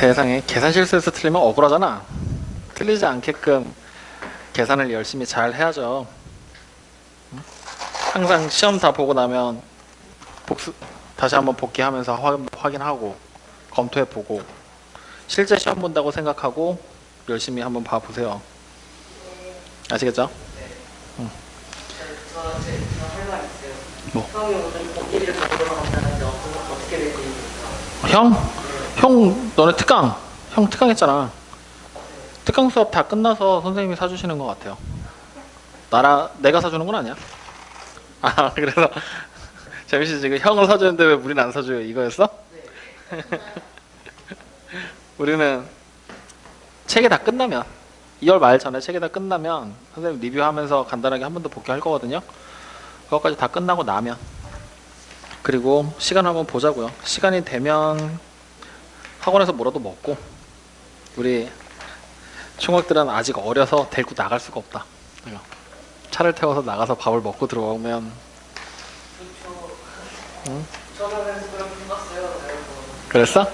세상에 계산 실수해서 틀리면 억울하잖아. 틀리지 않게끔 계산을 열심히 잘 해야죠. 항상 시험 다 보고 나면 다시 한번 복귀하면서 확인하고 검토해보고 실제 시험 본다고 생각하고 열심히 한번 봐보세요. 아시겠죠? 응. 저 할 말 있어요. 뭐? 형이 오늘 복귀를 받으러 간다는데 어떻게 될 일입니까? 형 너네 형 특강했잖아. 특강 수업 다 끝나서 선생님이 사주시는 것 같아요. 내가 사주는 건 아니야. 아, 그래서 재민씨 지금 형을 사주는데 왜 우리는 안 사줘요 이거였어? 네. 우리는 책이 다 끝나면 2월 말 전에 책이 다 끝나면 선생님 리뷰하면서 간단하게 한 번 더 복귀할 거거든요. 그것까지 다 끝나고 나면 그리고 시간 한번 보자고요. 시간이 되면 학원에서 뭐라도 먹고 우리 총각들은 아직 어려서 데리고 나갈 수가 없다. 차를 태워서 나가서 밥을 먹고 들어오면 응? 저는 그렇게 해봤어요. 그랬어?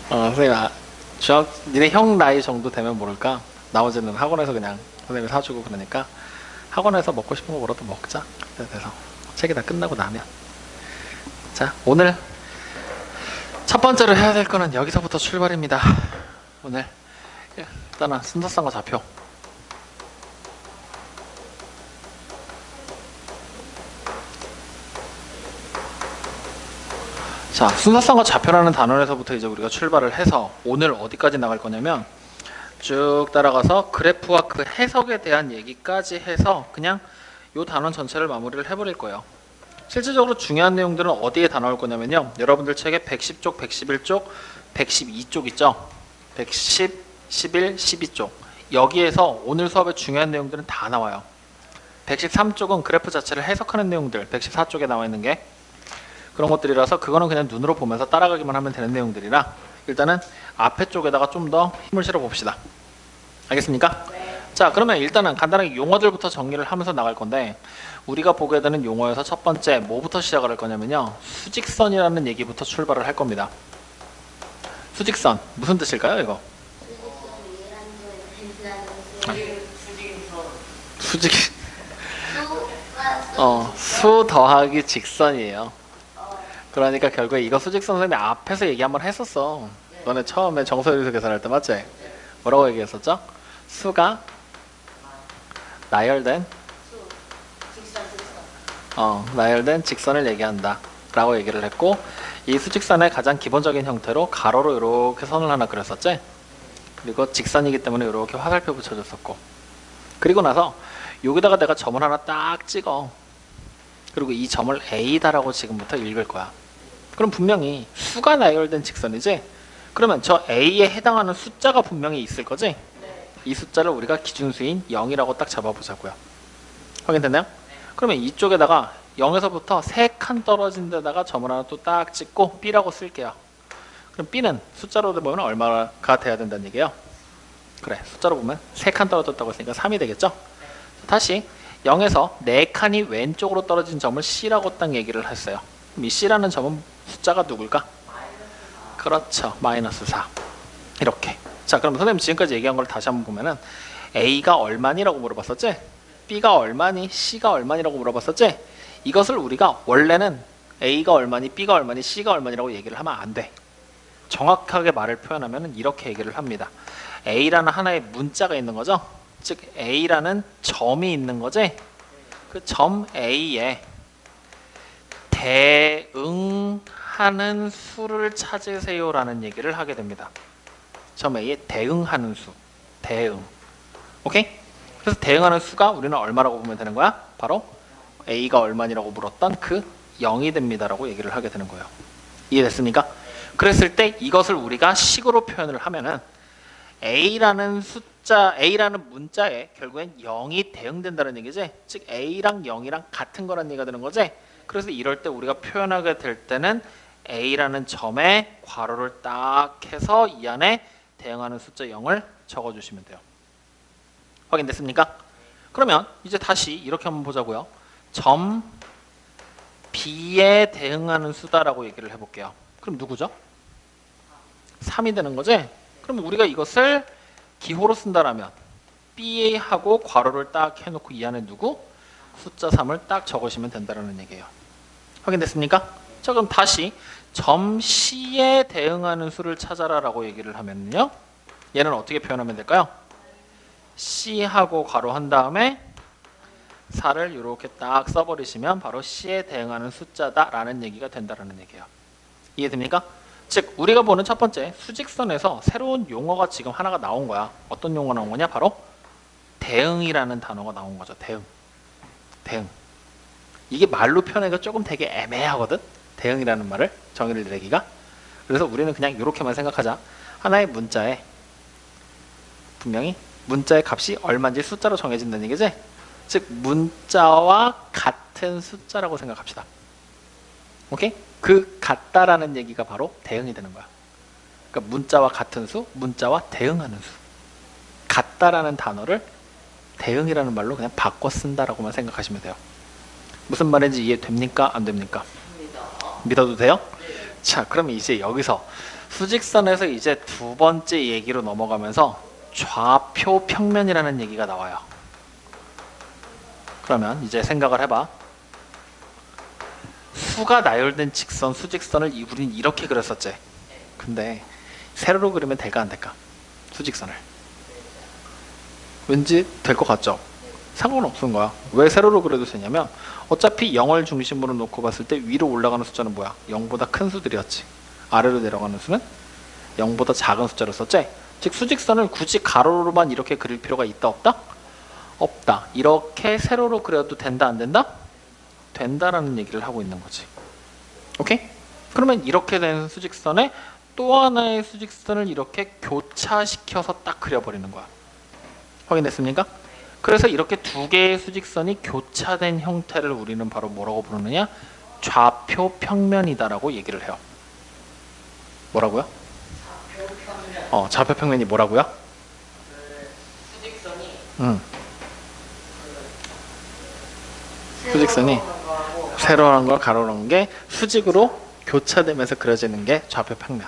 선생님 니네 형 나이 정도 되면 모를까? 나머지는 학원에서 그냥 선생님이 사주고 그러니까 학원에서 먹고 싶은 거 뭐라도 먹자. 그래서 책이 다 끝나고 나면 자 오늘 첫 번째로 해야 될 거는 여기서부터 출발입니다. 오늘 일단은 순서상과 좌표 자 순서상과 좌표라는 단원에서부터 이제 우리가 출발을 해서 오늘 어디까지 나갈 거냐면 쭉 따라가서 그래프와 그 해석에 대한 얘기까지 해서 그냥 요 단원 전체를 마무리를 해버릴 거예요. 실질적으로 중요한 내용들은 어디에 다 나올 거냐면요. 여러분들 책에 110쪽, 111쪽, 112쪽 있죠? 110, 11, 12쪽. 여기에서 오늘 수업의 중요한 내용들은 다 나와요. 113쪽은 그래프 자체를 해석하는 내용들, 114쪽에 나와 있는 게 그런 것들이라서 그거는 그냥 눈으로 보면서 따라가기만 하면 되는 내용들이라 일단은 앞에 쪽에다가 좀 더 힘을 실어 봅시다. 알겠습니까? 네. 자 그러면 일단은 간단하게 용어들부터 정리를 하면서 나갈 건데 우리가 보게 되는 용어에서 첫 번째 뭐부터 시작을 할 거냐면요. 수직선이라는 얘기부터 출발을 할 겁니다. 수직선 무슨 뜻일까요 이거? 수직 수 더하기 직선이에요. 그러니까 결국에 이거 수직선 선생님이 앞에서 얘기 한번 했었어. 너네 처음에 정서유리수 계산할 때 맞지? 뭐라고 얘기했었죠? 수가 나열된 나열된 직선을 얘기한다 라고 얘기를 했고 이 수직선의 가장 기본적인 형태로 가로로 이렇게 선을 하나 그렸었지? 그리고 직선이기 때문에 이렇게 화살표 붙여줬었고 그리고 나서 여기다가 내가 점을 하나 딱 찍어. 그리고 이 점을 A다라고 지금부터 읽을 거야. 그럼 분명히 수가 나열된 직선이지? 그러면 저 A에 해당하는 숫자가 분명히 있을 거지? 네. 이 숫자를 우리가 기준수인 0이라고 딱 잡아보자고요. 확인됐나요? 그러면 이쪽에다가 0에서부터 3칸 떨어진 데다가 점을 하나 또 딱 찍고 B라고 쓸게요. 그럼 B는 숫자로 보면 얼마가 돼야 된다는 얘기예요? 그래, 숫자로 보면 3칸 떨어졌다고 했으니까 3이 되겠죠? 다시 0에서 4칸이 왼쪽으로 떨어진 점을 C라고 딱 얘기를 했어요. 그럼 이 C라는 점은 숫자가 누굴까? 그렇죠. 마이너스 4. 이렇게. 자, 그럼 선생님 지금까지 얘기한 걸 다시 한번 보면은 A가 얼마니라고 물어봤었지? B가 얼마니? C가 얼마니라고 물어봤었지? 이것을 우리가 원래는 A가 얼마니? B가 얼마니? C가 얼마니라고 얘기를 하면 안 돼. 정확하게 말을 표현하면 이렇게 얘기를 합니다. A라는 하나의 문자가 있는 거죠? 즉 A라는 점이 있는 거지? 그 점 A에 대응하는 수를 찾으세요 라는 얘기를 하게 됩니다. 점 A에 대응하는 수. 대응. 오케이? 그래서 대응하는 수가 우리는 얼마라고 보면 되는 거야? 바로 A가 얼마니라고 물었던 그 0이 됩니다 라고 얘기를 하게 되는 거예요. 이해됐습니까? 그랬을 때 이것을 우리가 식으로 표현을 하면은 A라는 숫자, A라는 문자에 결국엔 0이 대응된다는 얘기지? 즉 A랑 0이랑 같은 거란 얘기가 되는 거지? 그래서 이럴 때 우리가 표현하게 될 때는 A라는 점에 괄호를 딱 해서 이 안에 대응하는 숫자 0을 적어주시면 돼요. 확인됐습니까? 그러면 이제 다시 이렇게 한번 보자고요. 점 B에 대응하는 수다라고 얘기를 해볼게요. 그럼 누구죠? 3이 되는 거지? 그럼 우리가 이것을 기호로 쓴다라면 BA하고 괄호를 딱 해놓고 이 안에 누구? 숫자 3을 딱 적으시면 된다는 얘기예요. 확인됐습니까? 자, 그럼 다시 점 C에 대응하는 수를 찾아라라고 얘기를 하면요. 얘는 어떻게 표현하면 될까요? C하고 괄호 한 다음에 4를 이렇게 딱 써버리시면 바로 C에 대응하는 숫자다라는 얘기가 된다는 얘기예요. 이해됩니까? 즉 우리가 보는 첫 번째 수직선에서 새로운 용어가 지금 하나가 나온 거야. 어떤 용어가 나온 거냐? 바로 대응이라는 단어가 나온 거죠. 대응. 이게 말로 표현하기가 조금 되게 애매하거든. 대응이라는 말을 정의를 내리기가. 그래서 우리는 그냥 이렇게만 생각하자. 하나의 문자에 분명히 문자의 값이 얼마인지 숫자로 정해진다는 얘기지. 즉 문자와 같은 숫자라고 생각합시다. 오케이? 그 같다라는 얘기가 바로 대응이 되는 거야. 그러니까 문자와 같은 수, 문자와 대응하는 수. 같다라는 단어를 대응이라는 말로 그냥 바꿔 쓴다라고만 생각하시면 돼요. 무슨 말인지 이해됩니까? 안 됩니까? 믿어도 돼요? 자, 그러면 이제 여기서 수직선에서 이제 두 번째 얘기로 넘어가면서 좌표 평면이라는 얘기가 나와요. 그러면 이제 생각을 해봐. 수가 나열된 직선, 수직선을 우린 이렇게 그렸었지. 근데 세로로 그리면 될까 안 될까? 수직선을. 왠지 될 것 같죠? 상관없는 거야. 왜 세로로 그려도 되냐면 어차피 0을 중심으로 놓고 봤을 때 위로 올라가는 숫자는 뭐야? 0보다 큰 수들이었지. 아래로 내려가는 수는 0보다 작은 숫자를 썼지. 즉 수직선을 굳이 가로로만 이렇게 그릴 필요가 있다 없다? 없다. 이렇게 세로로 그려도 된다 안 된다? 된다라는 얘기를 하고 있는 거지. 오케이? 그러면 이렇게 된 수직선에 또 하나의 수직선을 이렇게 교차시켜서 딱 그려버리는 거야. 확인됐습니까? 그래서 이렇게 두 개의 수직선이 교차된 형태를 우리는 바로 뭐라고 부르느냐? 좌표 평면이다라고 얘기를 해요. 뭐라고요? 좌표 평면이 뭐라고요? 수직선이 세로라는 걸 가로라는 게 수직으로 교차되면서 그려지는 게 좌표 평면.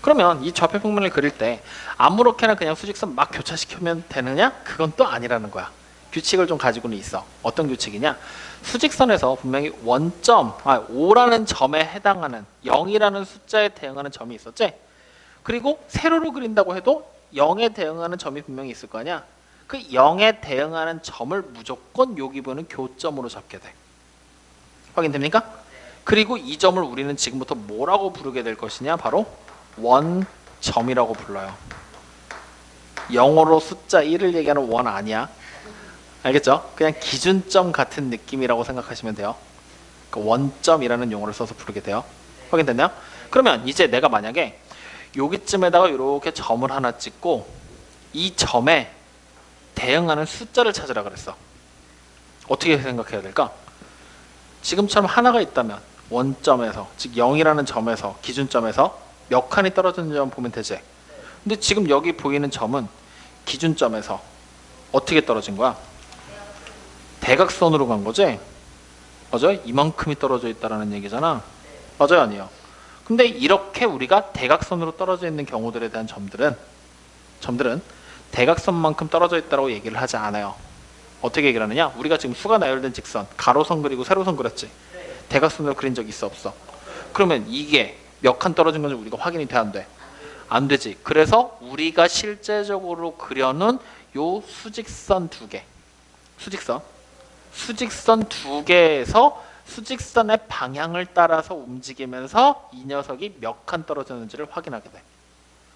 그러면 이 좌표 평면을 그릴 때 아무렇게나 그냥 수직선 막 교차시키면 되느냐? 그건 또 아니라는 거야. 규칙을 좀 가지고는 있어. 어떤 규칙이냐? 수직선에서 분명히 원점, 5라는 점에 해당하는 0이라는 숫자에 대응하는 점이 있었지? 그리고 세로로 그린다고 해도 0에 대응하는 점이 분명히 있을 거 아니야? 그 0에 대응하는 점을 무조건 여기 보는 교점으로 잡게 돼. 확인됩니까? 그리고 이 점을 우리는 지금부터 뭐라고 부르게 될 것이냐? 바로 원점이라고 불러요. 영어로 숫자 1을 얘기하는 원 아니야. 알겠죠? 그냥 기준점 같은 느낌이라고 생각하시면 돼요. 그 원점이라는 용어를 써서 부르게 돼요. 확인됐나요? 그러면 이제 내가 만약에 여기쯤에다가 이렇게 점을 하나 찍고 이 점에 대응하는 숫자를 찾으라 그랬어. 어떻게 생각해야 될까? 지금처럼 하나가 있다면 원점에서, 즉 0이라는 점에서, 기준점에서 몇 칸이 떨어지는 점 보면 되지. 근데 지금 여기 보이는 점은 기준점에서 어떻게 떨어진 거야? 대각선으로 간 거지? 맞아요? 이만큼이 떨어져 있다는 얘기잖아. 맞아요? 아니에요? 근데 이렇게 우리가 대각선으로 떨어져 있는 경우들에 대한 점들은 대각선만큼 떨어져 있다고 얘기를 하지 않아요. 어떻게 얘기를 하느냐? 우리가 지금 수가 나열된 직선, 가로선 그리고 세로선 그렸지? 대각선으로 그린 적 있어 없어? 그러면 이게 몇 칸 떨어진 건지 우리가 확인이 돼 안 돼? 안 되지. 그래서 우리가 실제적으로 그려놓은 요 수직선 두 개, 수직선 두 개에서 수직선의 방향을 따라서 움직이면서 이 녀석이 몇 칸 떨어졌는지를 확인하게 돼.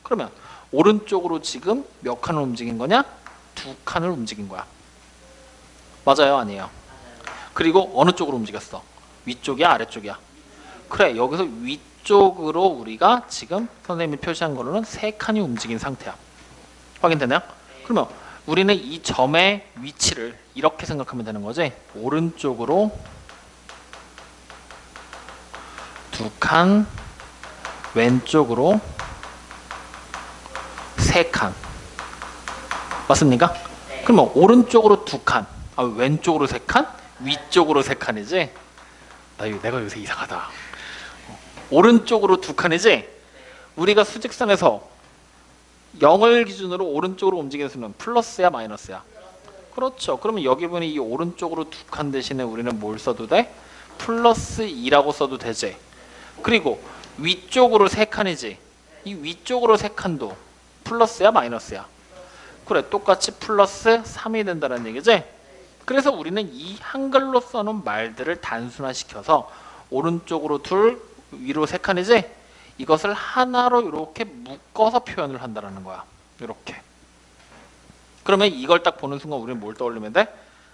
그러면 오른쪽으로 지금 몇 칸을 움직인 거냐? 2칸을 움직인 거야. 맞아요? 아니에요? 그리고 어느 쪽으로 움직였어? 위쪽이야? 아래쪽이야? 그래, 여기서 위쪽으로 우리가 지금 선생님이 표시한 거로는 3칸이 움직인 상태야. 확인되나요? 그러면 우리는 이 점의 위치를 이렇게 생각하면 되는 거지. 오른쪽으로 2칸, 왼쪽으로 3칸. 맞습니까? 그러면 오른쪽으로 2칸, 왼쪽으로 3칸, 위쪽으로 3칸이지? 내가 요새 이상하다. 오른쪽으로 2칸이지? 우리가 수직선에서 0을 기준으로 오른쪽으로 움직이는 수는 플러스야 마이너스야? 그렇죠. 그러면 여기 보니 이 오른쪽으로 두 칸 대신에 우리는 뭘 써도 돼? 플러스 2라고 써도 되지. 그리고 위쪽으로 세 칸이지. 이 위쪽으로 세 칸도 플러스야 마이너스야? 그래, 똑같이 플러스 3이 된다는 얘기지. 그래서 우리는 이 한글로 써놓은 말들을 단순화시켜서 오른쪽으로 둘, 위로 세 칸이지. 이것을 하나로 이렇게 묶어서 표현을 한다는 거야. 이렇게. 그러면 이걸 딱 보는 순간 우리는 뭘 떠올리면 돼?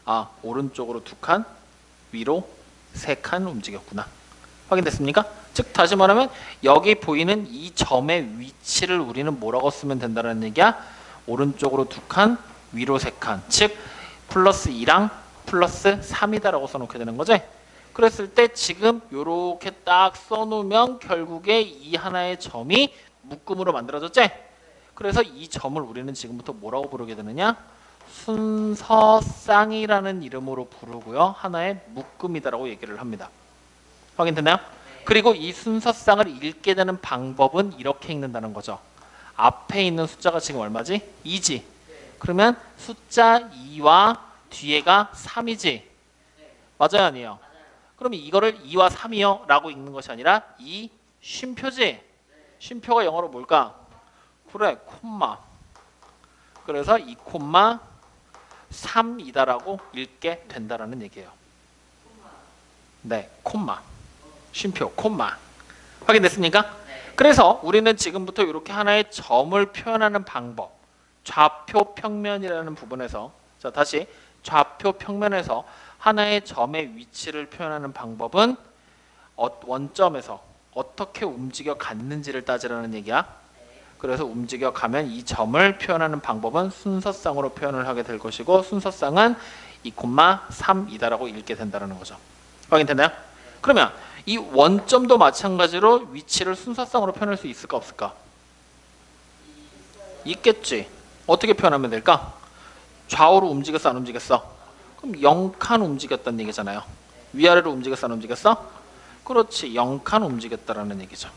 아, 오른쪽으로 두 칸, 위로 세 칸 움직였구나. 확인됐습니까? 즉 다시 말하면 여기 보이는 이 점의 위치를 우리는 뭐라고 쓰면 된다는 얘기야? 오른쪽으로 두 칸, 위로 세 칸. 즉 플러스 2랑 플러스 3이다라고 써놓게 되는 거지. 그랬을 때 지금 이렇게 딱 써놓으면 결국에 이 하나의 점이 묶음으로 만들어졌지. 그래서 이 점을 우리는 지금부터 뭐라고 부르게 되느냐? 순서쌍이라는 이름으로 부르고요. 하나의 묶음이다라고 얘기를 합니다. 확인됐나요? 그리고 이 순서쌍을 읽게 되는 방법은 이렇게 읽는다는 거죠. 앞에 있는 숫자가 지금 얼마지? 2지. 그러면 숫자 2와 뒤에가 3이지. 맞아요, 아니에요? 그러면 이거를 2와 3이요 라고 읽는 것이 아니라 이 쉼표지. 쉼표가 영어로 뭘까? 그래, 콤마. 그래서 이 콤마 3이다라고 읽게 된다라는 얘기예요. 네, 콤마. 쉼표, 콤마. 확인됐습니까? 그래서 우리는 지금부터 이렇게 하나의 점을 표현하는 방법, 좌표 평면이라는 부분에서, 자 다시 좌표 평면에서 하나의 점의 위치를 표현하는 방법은 원점에서 어떻게 움직여 갔는지를 따지라는 얘기야. 그래서 움직여 가면 이 점을 표현하는 방법은 순서쌍으로 표현을 하게 될 것이고, 순서쌍은 2,3이다라고 읽게 된다는 거죠. 확인됐나요? 그러면 이 원점도 마찬가지로 위치를 순서쌍으로 표현할 수 있을까 없을까? 있겠지. 어떻게 표현하면 될까? 좌우로 움직였어 안 움직였어? 그럼 0칸 움직였다는 얘기잖아요. 위아래로 움직였어 안 움직였어? 그렇지, 0칸 움직였다라는 얘기죠.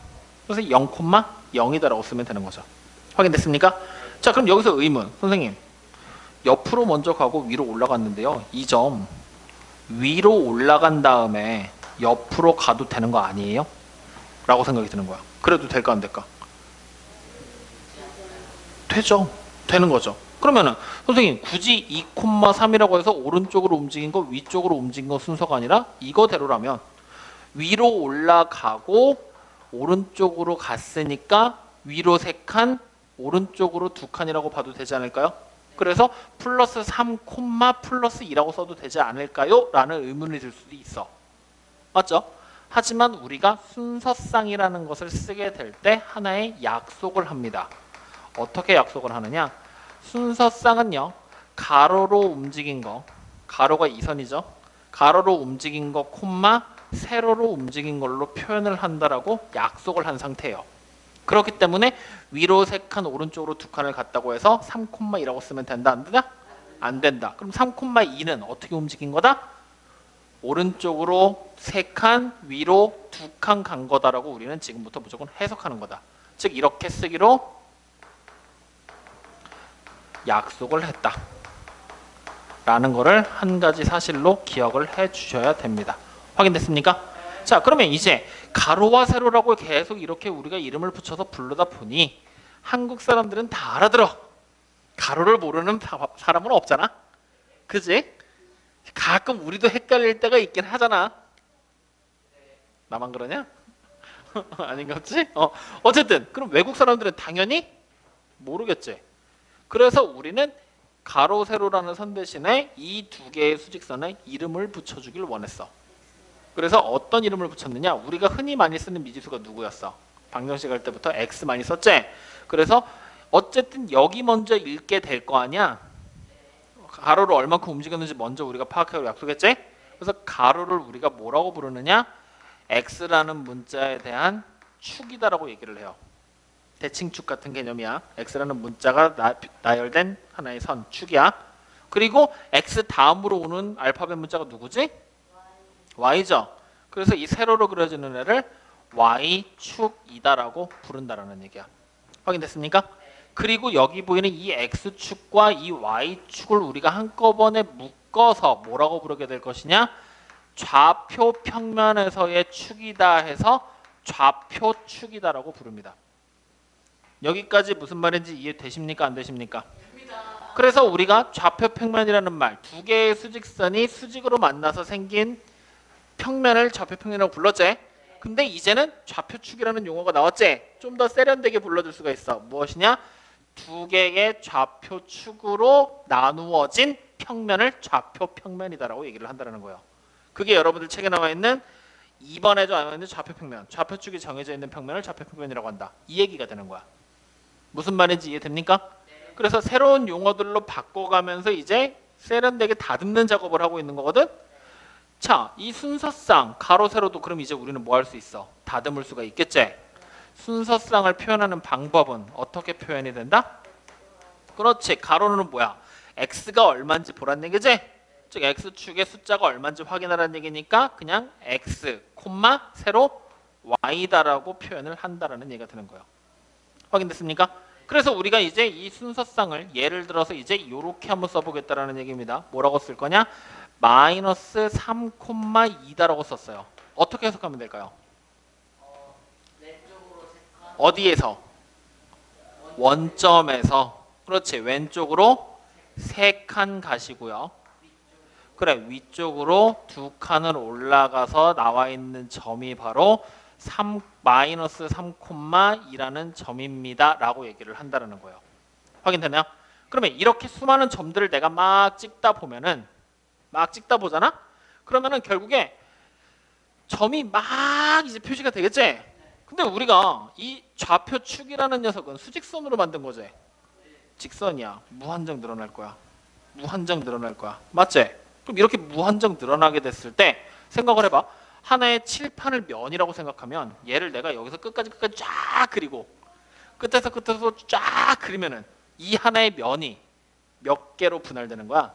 그래서 0,0이다라고 쓰면 되는 거죠. 확인됐습니까? 자, 그럼 여기서 의문. 선생님, 옆으로 먼저 가고 위로 올라갔는데요. 이 점 위로 올라간 다음에 옆으로 가도 되는 거 아니에요? 라고 생각이 드는 거야. 그래도 될까 안 될까? 되죠. 되는 거죠. 그러면은 선생님 굳이 2,3이라고 해서 오른쪽으로 움직인 거 위쪽으로 움직인 거 순서가 아니라 이거대로라면 위로 올라가고 오른쪽으로 갔으니까 위로 3칸 오른쪽으로 2칸이라고 봐도 되지 않을까요? 그래서 플러스 3, 플러스 2라고 써도 되지 않을까요? 라는 의문이 들 수도 있어. 맞죠? 하지만 우리가 순서쌍이라는 것을 쓰게 될 때 하나의 약속을 합니다. 어떻게 약속을 하느냐? 순서쌍은요, 가로로 움직인 거, 가로가 2선이죠. 가로로 움직인 거, 세로로 움직인 걸로 표현을 한다라고 약속을 한 상태예요. 그렇기 때문에 위로 3칸, 오른쪽으로 2칸을 갔다고 해서 3,2라고 쓰면 된다, 안 된다? 안 된다. 그럼 3,2는 어떻게 움직인 거다? 오른쪽으로 3칸, 위로 2칸 간 거다라고 우리는 지금부터 무조건 해석하는 거다. 즉 이렇게 쓰기로 약속을 했다 라는 거를 한 가지 사실로 기억을 해 주셔야 됩니다. 확인됐습니까? 자, 그러면 이제 가로와 세로라고 계속 이렇게 우리가 이름을 붙여서 부르다 보니 한국 사람들은 다 알아들어. 가로를 모르는 사람은 없잖아. 그지? 가끔 우리도 헷갈릴 때가 있긴 하잖아. 나만 그러냐? 아닌가 보지? 어쨌든 그럼 외국 사람들은 당연히 모르겠지. 그래서 우리는 가로, 세로라는 선 대신에 이 두 개의 수직선에 이름을 붙여주길 원했어. 그래서 어떤 이름을 붙였느냐? 우리가 흔히 많이 쓰는 미지수가 누구였어? 방정식 할 때부터 x 많이 썼지? 그래서 어쨌든 여기 먼저 읽게 될 거 아니야? 가로를 얼마큼 움직였는지 먼저 우리가 파악하기로 약속했지? 그래서 가로를 우리가 뭐라고 부르느냐? x라는 문자에 대한 축이다라고 얘기를 해요. 대칭축 같은 개념이야. x라는 문자가 나열된 하나의 선, 축이야. 그리고 x 다음으로 오는 알파벳 문자가 누구지? y죠. 그래서 이 세로로 그려지는 애를 y축이다라고 부른다라는 얘기야. 확인됐습니까? 그리고 여기 보이는 이 x축과 이 y축을 우리가 한꺼번에 묶어서 뭐라고 부르게 될 것이냐? 좌표 평면에서의 축이다 해서 좌표축이다라고 부릅니다. 여기까지 무슨 말인지 이해되십니까? 안 되십니까? 그래서 우리가 좌표 평면이라는 말, 두 개의 수직선이 수직으로 만나서 생긴 평면을 좌표 평면이라고 불렀지. 근데 이제는 좌표축이라는 용어가 나왔지. 좀 더 세련되게 불러줄 수가 있어. 무엇이냐? 두 개의 좌표축으로 나누어진 평면을 좌표 평면이다라고 얘기를 한다는 거예요. 그게 여러분들 책에 나와 있는 2번에 나와 있는 좌표 평면, 좌표축이 정해져 있는 평면을 좌표 평면이라고 한다. 이 얘기가 되는 거야. 무슨 말인지 이해됩니까? 그래서 새로운 용어들로 바꿔가면서 이제 세련되게 다듬는 작업을 하고 있는 거거든. 자, 이 순서상 가로 세로도 그럼 이제 우리는 뭐 할 수 있어? 다듬을 수가 있겠지. 순서상을 표현하는 방법은 어떻게 표현이 된다? 그렇지. 가로는 뭐야? x가 얼마인지 보란 얘기지. 즉 x축의 숫자가 얼마인지 확인하라는 얘기니까 그냥 x, 세로 y다라고 표현을 한다라는 얘기가 되는 거예요. 확인됐습니까? 그래서 우리가 이제 이 순서상을 예를 들어서 이제 이렇게 한번 써보겠다라는 얘기입니다. 뭐라고 쓸 거냐? 마이너스 3,2다라고 썼어요. 어떻게 해석하면 될까요? 왼쪽으로 3칸. 어디에서? 원점에서. 그렇지. 왼쪽으로 3칸 가시고요. 그래. 위쪽으로 2칸을 올라가서 나와 있는 점이 바로 마이너스 3,2라는 점입니다. 라고 얘기를 한다는 거예요. 확인되나요? 그러면 이렇게 수많은 점들을 내가 막 찍다 보면은 막 찍다 보잖아? 그러면은 결국에 점이 막 이제 표시가 되겠지? 근데 우리가 이 좌표축이라는 녀석은 수직선으로 만든 거지? 직선이야. 무한정 늘어날 거야. 무한정 늘어날 거야. 맞지? 그럼 이렇게 무한정 늘어나게 됐을 때 생각을 해봐. 하나의 칠판을 면이라고 생각하면 얘를 내가 여기서 끝까지 쫙 그리고 끝에서 쫙 그리면은 이 하나의 면이 몇 개로 분할되는 거야?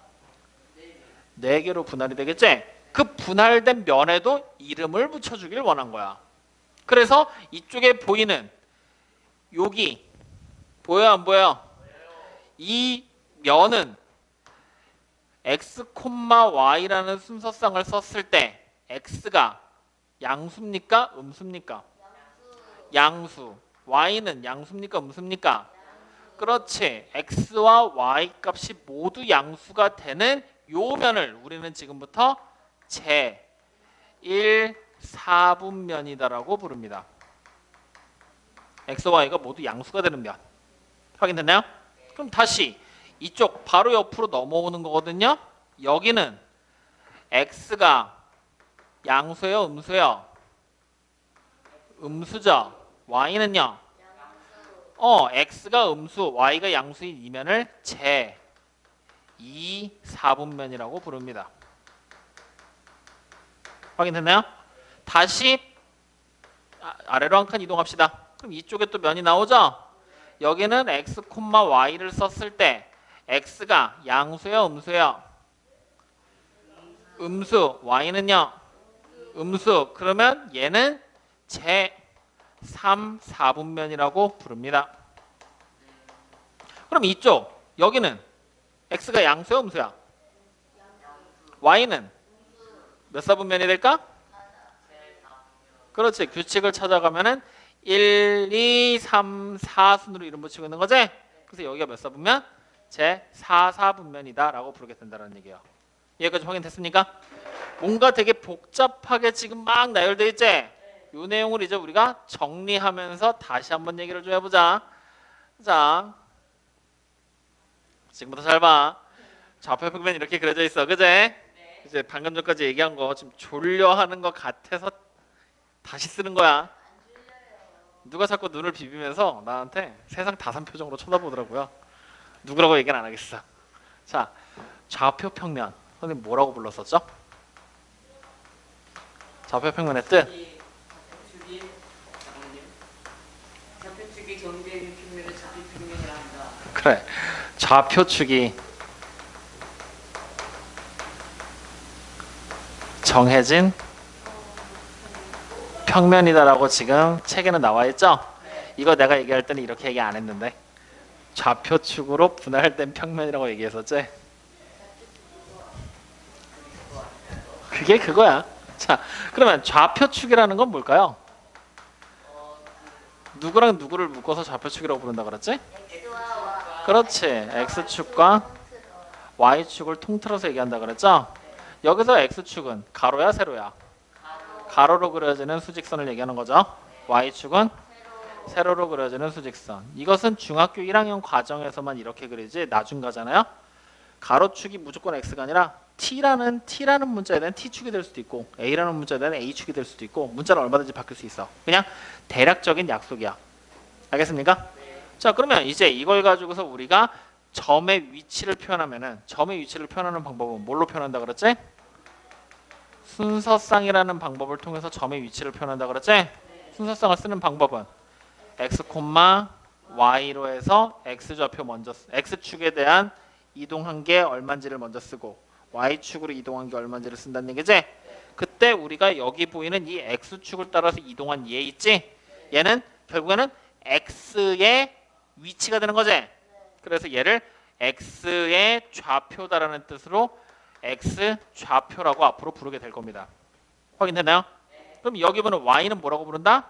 4개로 분할이 되겠지? 그 분할된 면에도 이름을 붙여주길 원한 거야. 그래서 이쪽에 보이는 여기 보여 안 보여? 이 면은 x, y라는 순서상을 썼을 때 x가 양수입니까? 음수입니까? 양수. y는 양수입니까? 음수입니까? 그렇지. x와 y 값이 모두 양수가 되는 요 면을 우리는 지금부터 제 1/4분면이다라고 부릅니다. x와 y가 모두 양수가 되는 면. 확인됐나요? 그럼 다시 이쪽 바로 옆으로 넘어오는 거거든요. 여기는 x가 양수예요, 음수예요? 음수죠. y는요? x가 음수, y가 양수인 이 면을 제 2/4분면이라고 부릅니다. 확인됐나요? 다시 아래로 한 칸 이동합시다. 그럼 이쪽에 또 면이 나오죠? 여기는 x, y를 썼을 때 x가 양수예요, 음수예요? 음수, y는요? 음수. 그러면 얘는 제 3/4분면이라고 부릅니다. 그럼 이쪽 여기는 x가 양수야, 음수야? y는 몇 사분면이 될까? 그렇지. 규칙을 찾아가면은 1, 2, 3, 4 순으로 이름 붙이고 있는 거지? 그래서 여기가 몇 사분면? 제 4/4분면이다 라고 부르게 된다는 얘기예요. 여기까지 확인됐습니까? 뭔가 되게 복잡하게 지금 막 나열돼 있지? 이 내용을 이제 우리가 정리하면서 다시 한번 얘기를 좀 해보자. 자, 지금부터 잘 봐. 좌표 평면 이렇게 그려져 있어, 그제? 이제 방금 전까지 얘기한 거 지금 졸려하는 것 같아서 다시 쓰는 거야. 누가 자꾸 눈을 비비면서 나한테 세상 다 산 표정으로 쳐다보더라고요. 누구라고 얘기는 안 하겠어. 자, 좌표 평면. 선생님 뭐라고 불렀었죠? 좌표 평면의 뜻. 좌표축이 경계의 평면을 좌표 평면이라 한다. 그래. 좌표축이 정해진 평면이다라고 지금 책에는 나와 있죠? 이거 내가 얘기할 때는 이렇게 얘기 안 했는데 좌표축으로 분할된 평면이라고 얘기했었지? 그게 그거야. 자, 그러면 좌표축이라는 건 뭘까요? 누구랑 누구를 묶어서 좌표축이라고 부른다 그랬지? 그렇지. X축과 Y축을 통틀어서 얘기한다 그랬죠? 여기서 X축은 가로야 세로야? 가로로 그려지는 수직선을 얘기하는 거죠. Y축은 세로로 그려지는 수직선. 이것은 중학교 1학년 과정에서만 이렇게 그리지 나중가잖아요. 가로축이 무조건 X가 아니라 T라는 문자에 대한 T축이 될 수도 있고 A라는 문자에 대한 A축이 될 수도 있고 문자는 얼마든지 바뀔 수 있어. 그냥 대략적인 약속이야. 알겠습니까? 자, 그러면 이제 이걸 가지고서 우리가 점의 위치를 표현하면은 점의 위치를 표현하는 방법은 뭘로 표현한다 그랬지? 순서쌍이라는 방법을 통해서 점의 위치를 표현한다 그랬지? 순서쌍을 쓰는 방법은 x, y로 해서 x좌표 먼저 x축에 대한 이동한 게 얼마인지를 먼저 쓰고 y축으로 이동한 게 얼마인지를 쓴다는 얘기지? 그때 우리가 여기 보이는 이 x축을 따라서 이동한 얘 있지? 얘는 결국에는 x의 위치가 되는 거지? 그래서 얘를 x의 좌표다라는 뜻으로 x 좌표라고 앞으로 부르게 될 겁니다. 확인됐나요? 그럼 여기 보는 y는 뭐라고 부른다?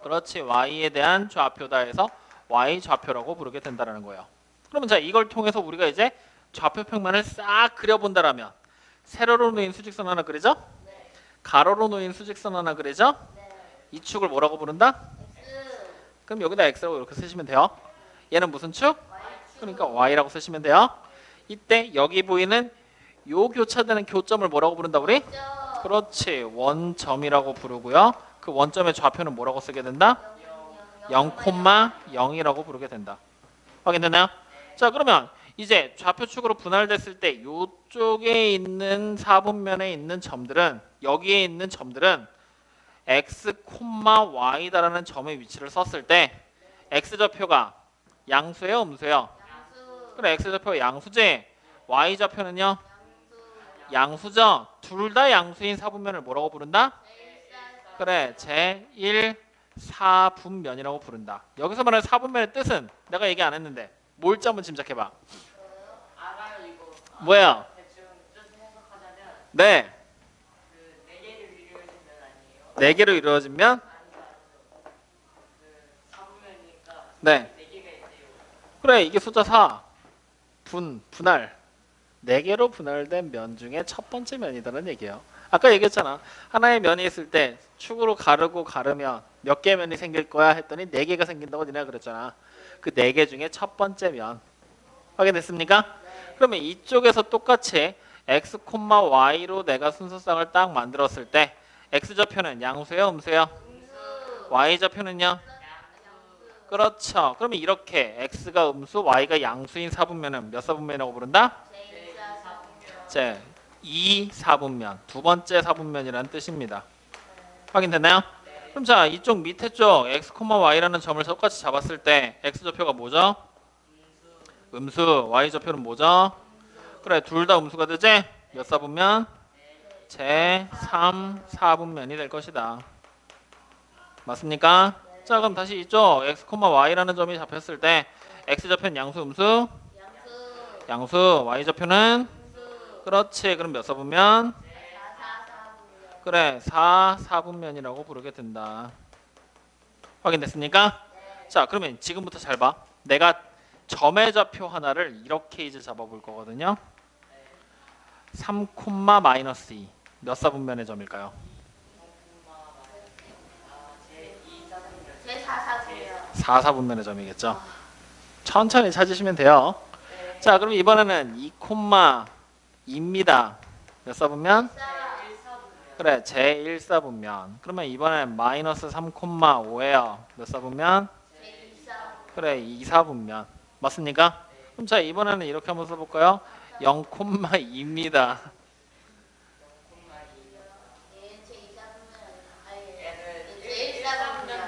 그렇지. y에 대한 좌표다 해서 y 좌표라고 부르게 된다는 거예요. 그러면 자, 이걸 통해서 우리가 이제 좌표 평면을 싹 그려본다라면 세로로 놓인 수직선 하나 그리죠? 가로로 놓인 수직선 하나 그리죠? 이 축을 뭐라고 부른다? 그럼 여기다 x라고 이렇게 쓰시면 돼요. 얘는 무슨 축? 그러니까 y라고 쓰시면 돼요. 이때 여기 보이는 요 교차되는 교점을 뭐라고 부른다 우리? 그렇지. 원점이라고 부르고요. 그 원점의 좌표는 뭐라고 쓰게 된다? 0,0이라고 부르게 된다. 확인됐나요? 자, 그러면 이제 좌표축으로 분할됐을 때 이쪽에 있는 사분면에 있는 점들은 여기에 있는 점들은 x, y다라는 점의 위치를 썼을 때 x좌표가 양수예요, 음수예요? 그래, x좌표가 양수지. y좌표는요? 양수죠. 둘 다 양수인 사분면을 뭐라고 부른다? 그래, 제1사분면이라고 부른다. 여기서 말하는 사분면의 뜻은 내가 얘기 안 했는데 뭘지 한번 짐작해봐. 알아요 이거. 뭐야? 대충 좀 해석하자면 네, 그 4개를 이루어지면 아니에요? 4개로 이루어지면 그 4분면이니까 네, 4개가 있대요. 그래, 이게 숫자 4 분할 4개로 분할된 면 중에 첫 번째 면이다는 얘기예요. 아까 얘기했잖아. 하나의 면이 있을 때 축으로 가르고 가르면 몇 개의 면이 생길 거야 했더니 4개가 생긴다고 니네가 그랬잖아. 그 4개 중에 첫 번째 면. 확인됐습니까? 그러면 이쪽에서 똑같이 x, y로 내가 순서쌍을 딱 만들었을 때 x좌표는 양수예요, 음수예요? y좌표는요? 그렇죠. 그러면 이렇게 x가 음수, y가 양수인 사분면은 몇 사분면이라고 부른다? 제 2사분면, 두 번째 사분면이라는 뜻입니다. 확인됐나요? 그럼 자, 이쪽 밑에 쪽 x, y라는 점을 똑같이 잡았을 때 x좌표가 뭐죠? 음수, y좌표는 뭐죠? 그래, 둘 다 음수가 되지? 몇 사분면? 제3사분면이 될 것이다. 맞습니까? 자, 그럼 다시 이쪽 x, y라는 점이 잡혔을 때 x좌표는 양수, 음수? 양수, y좌표는? 그렇지. 그럼 몇 사분면? 그래, 4사분면이라고 부르게 된다. 확인됐습니까? 자, 그러면 지금부터 잘 봐. 내가 점의 좌표 하나를 이렇게 이제 잡아볼 거거든요. 3,-2 몇 사분면의 점일까요? 제 4사분면의 점이겠죠. 천천히 찾으시면 돼요. 자, 그럼 이번에는 2,2입니다. 몇 사분면? 그래, 제1사분면. 그러면 이번엔 마이너스 3,5예요. 몇 사분면? 그래, 2사분면. 맞습니까? 그럼 자, 이번에는 이렇게 한번 써볼까요? 0,2입니다.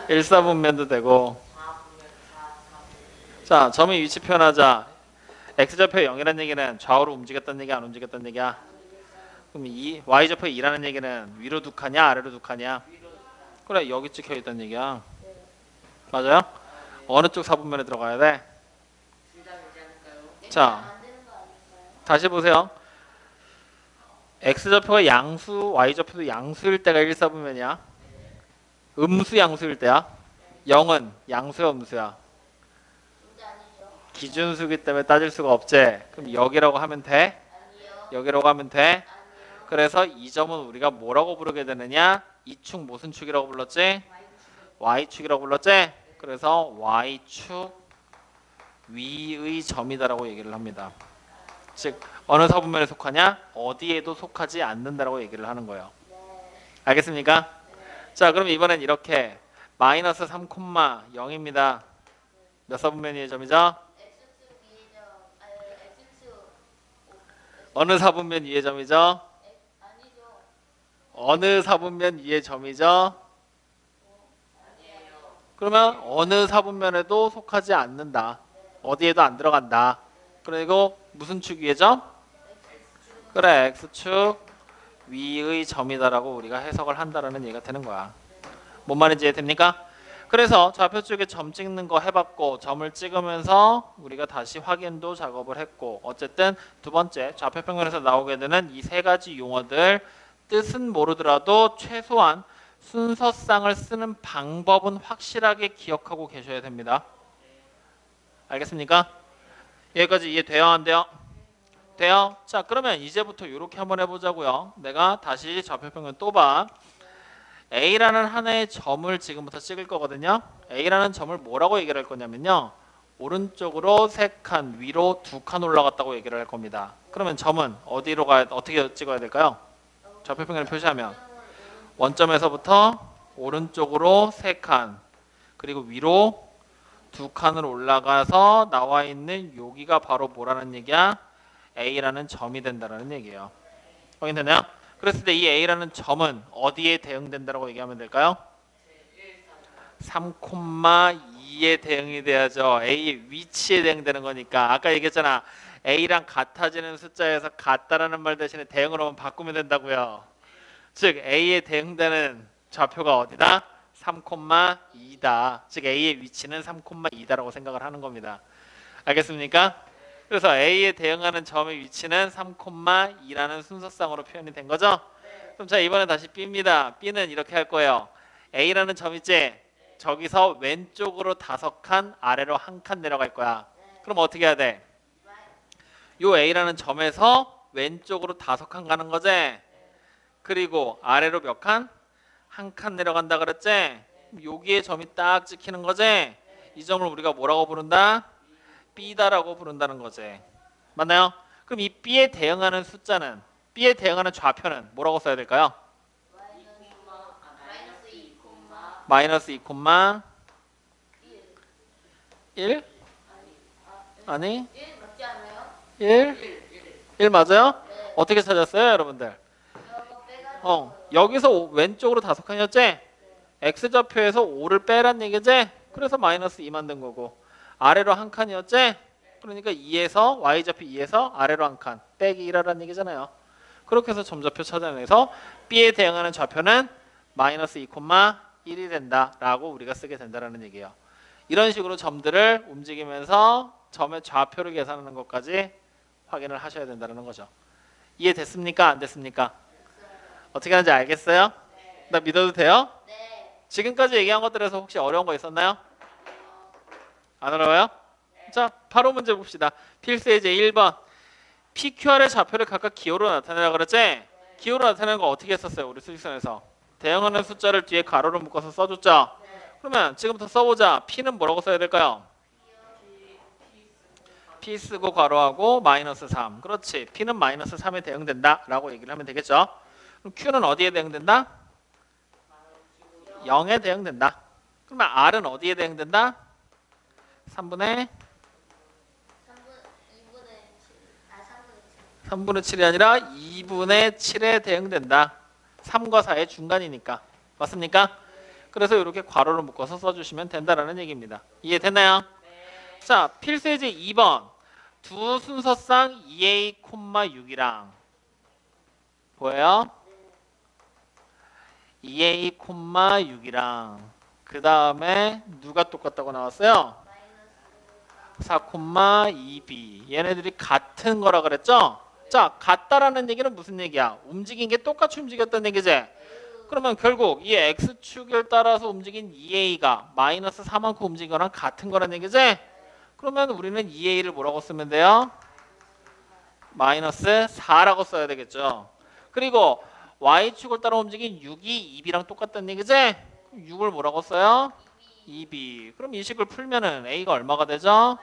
1사분면도 되고. 자, 점의 위치 표현하자. x좌표 0이라는 얘기는 좌우로 움직였다는 얘기야, 안 움직였다는 얘기야? 그럼 y좌표 2라는 얘기는 위로 두 칸이야, 아래로 두 칸이야? 그래, 여기 찍혀 있다는 얘기야. 맞아요? 어느 쪽 사분면에 들어가야 돼? 자, 다시 보세요. x좌표가 양수, y좌표도 양수일 때가 1사분면이야. 음수 양수일 때야. 0은 양수야 음수야? 기준수기 때문에 따질 수가 없지. 그럼 여기라고 하면 돼? 여기라고 하면 돼? 그래서 이 점은 우리가 뭐라고 부르게 되느냐? 이 축 무슨 축이라고 불렀지? y축이라고 불렀지? 그래서 y축 위의 점이다라고 얘기를 합니다. 즉 어느 사분면에 속하냐? 어디에도 속하지 않는다라고 얘기를 하는 거예요. 알겠습니까? 자, 그럼 이번엔 이렇게 마이너스 3,0입니다. 몇 사분면의 점이죠? 어느 사분면 위의 점이죠? 어느 사분면 위의 점이죠? 그러면 어느 사분면에도 속하지 않는다. 어디에도 안 들어간다. 그리고 무슨 축 위의 점? 그래, x축 위의 점이다라고 우리가 해석을 한다라는 얘기가 되는 거야. 뭔 말인지 이해됩니까? 그래서 좌표 쪽에 점 찍는 거 해봤고 점을 찍으면서 우리가 다시 확인도 작업을 했고 어쨌든 두 번째 좌표 평면에서 나오게 되는 이 세 가지 용어들 뜻은 모르더라도 최소한 순서상을 쓰는 방법은 확실하게 기억하고 계셔야 됩니다. 알겠습니까? 여기까지 이해돼요? 안 돼요? 돼요? 자, 그러면 이제부터 이렇게 한번 해보자고요. 내가 다시 좌표평면 또 봐. A라는 하나의 점을 지금부터 찍을 거거든요. A라는 점을 뭐라고 얘기를 할 거냐면요. 오른쪽으로 3칸, 위로 2칸 올라갔다고 얘기를 할 겁니다. 그러면 점은 어디로 가야, 어떻게 찍어야 될까요? 좌표평면을 표시하면 원점에서부터 오른쪽으로 3칸, 그리고 위로 2칸으로 올라가서 나와 있는 여기가 바로 뭐라는 얘기야? A라는 점이 된다는 얘기예요. 확인되나요? 그랬을 때 이 A라는 점은 어디에 대응된다고 얘기하면 될까요? 3,2에 대응이 돼야죠. A의 위치에 대응되는 거니까. 아까 얘기했잖아. A랑 같아지는 숫자에서 같다라는 말 대신에 대응으로 바꾸면 된다고요. 즉 A에 대응되는 좌표가 어디다? 3,2다. 즉 A의 위치는 3,2다라고 생각을 하는 겁니다. 알겠습니까? 그래서 A에 대응하는 점의 위치는 3,2라는 순서상으로 표현이 된 거죠? 그럼 자, 이번에 다시 B입니다. B는 이렇게 할 거예요. A라는 점 있지? 저기서 왼쪽으로 5칸, 아래로 1칸 내려갈 거야. 그럼 어떻게 해야 돼? 요 A라는 점에서 왼쪽으로 5칸 가는 거지? 그리고 아래로 몇 칸? 1칸 내려간다 그랬지? 여기에 점이 딱 찍히는 거지? 이 점을 우리가 뭐라고 부른다? B다라고 부른다는 거지. 맞나요? 그럼 이 B에 대응하는 숫자는, B에 대응하는 좌표는 뭐라고 써야 될까요? 마이너스 2, 1? 아니? 1? 1 맞아요? 어떻게 찾았어요, 여러분들? 여기서 왼쪽으로 5칸이었지? X좌표에서 5를 빼란 얘기지? 그래서 마이너스 2 만든 거고 아래로 1칸이었지? 그러니까 2에서 Y좌표 2에서 아래로 1칸 빼기 1하라는 얘기잖아요. 그렇게 해서 점좌표 찾아내서 B에 대응하는 좌표는 마이너스 2,1이 된다라고 우리가 쓰게 된다는 얘기예요. 이런 식으로 점들을 움직이면서 점의 좌표를 계산하는 것까지 확인을 하셔야 된다는 거죠. 이해됐습니까? 안 됐습니까? 어떻게 하는지 알겠어요? 나 믿어도 돼요? 지금까지 얘기한 것들에서 혹시 어려운 거 있었나요? 안 어려워요? 자, 바로 문제 봅시다. 필수 예제 1번. PQR의 좌표를 각각 기호로 나타내라 그랬지? 기호로 나타내는 거 어떻게 했었어요? 우리 수직선에서. 대응하는 숫자를 뒤에 가로로 묶어서 써줬죠? 그러면 지금부터 써보자. P는 뭐라고 써야 될까요? P 쓰고 괄호하고 마이너스 3. 그렇지. P는 마이너스 3에 대응된다 라고 얘기를 하면 되겠죠? 그럼 Q는 어디에 대응된다? 0에 대응된다. 그러면 R은 어디에 대응된다? 3분의 7이 아니라 2분의 7에 대응된다. 3과 4의 중간이니까. 맞습니까? 그래서 이렇게 괄호를 묶어서 써주시면 된다라는 얘기입니다. 이해됐나요? 자, 필수 예제 2번. 두 순서상 2a, 6이랑 보여요? 2a, 6이랑 그 다음에 누가 똑같다고 나왔어요? 4,2b. 얘네들이 같은 거라 그랬죠? 자, 같다라는 얘기는 무슨 얘기야? 움직인 게 똑같이 움직였다는 얘기지? 그러면 결국 이 x축을 따라서 움직인 2a가 마이너스 4만큼 움직인 거랑 같은 거란 얘기지? 그러면 우리는 2a를 뭐라고 쓰면 돼요? 마이너스 4라고 써야 되겠죠. 그리고 y축을 따라 움직인 6이 2b랑 똑같다는 얘기지? 그럼 6을 뭐라고 써요? 2b. 그럼 이 식을 풀면은 a가 얼마가 되죠?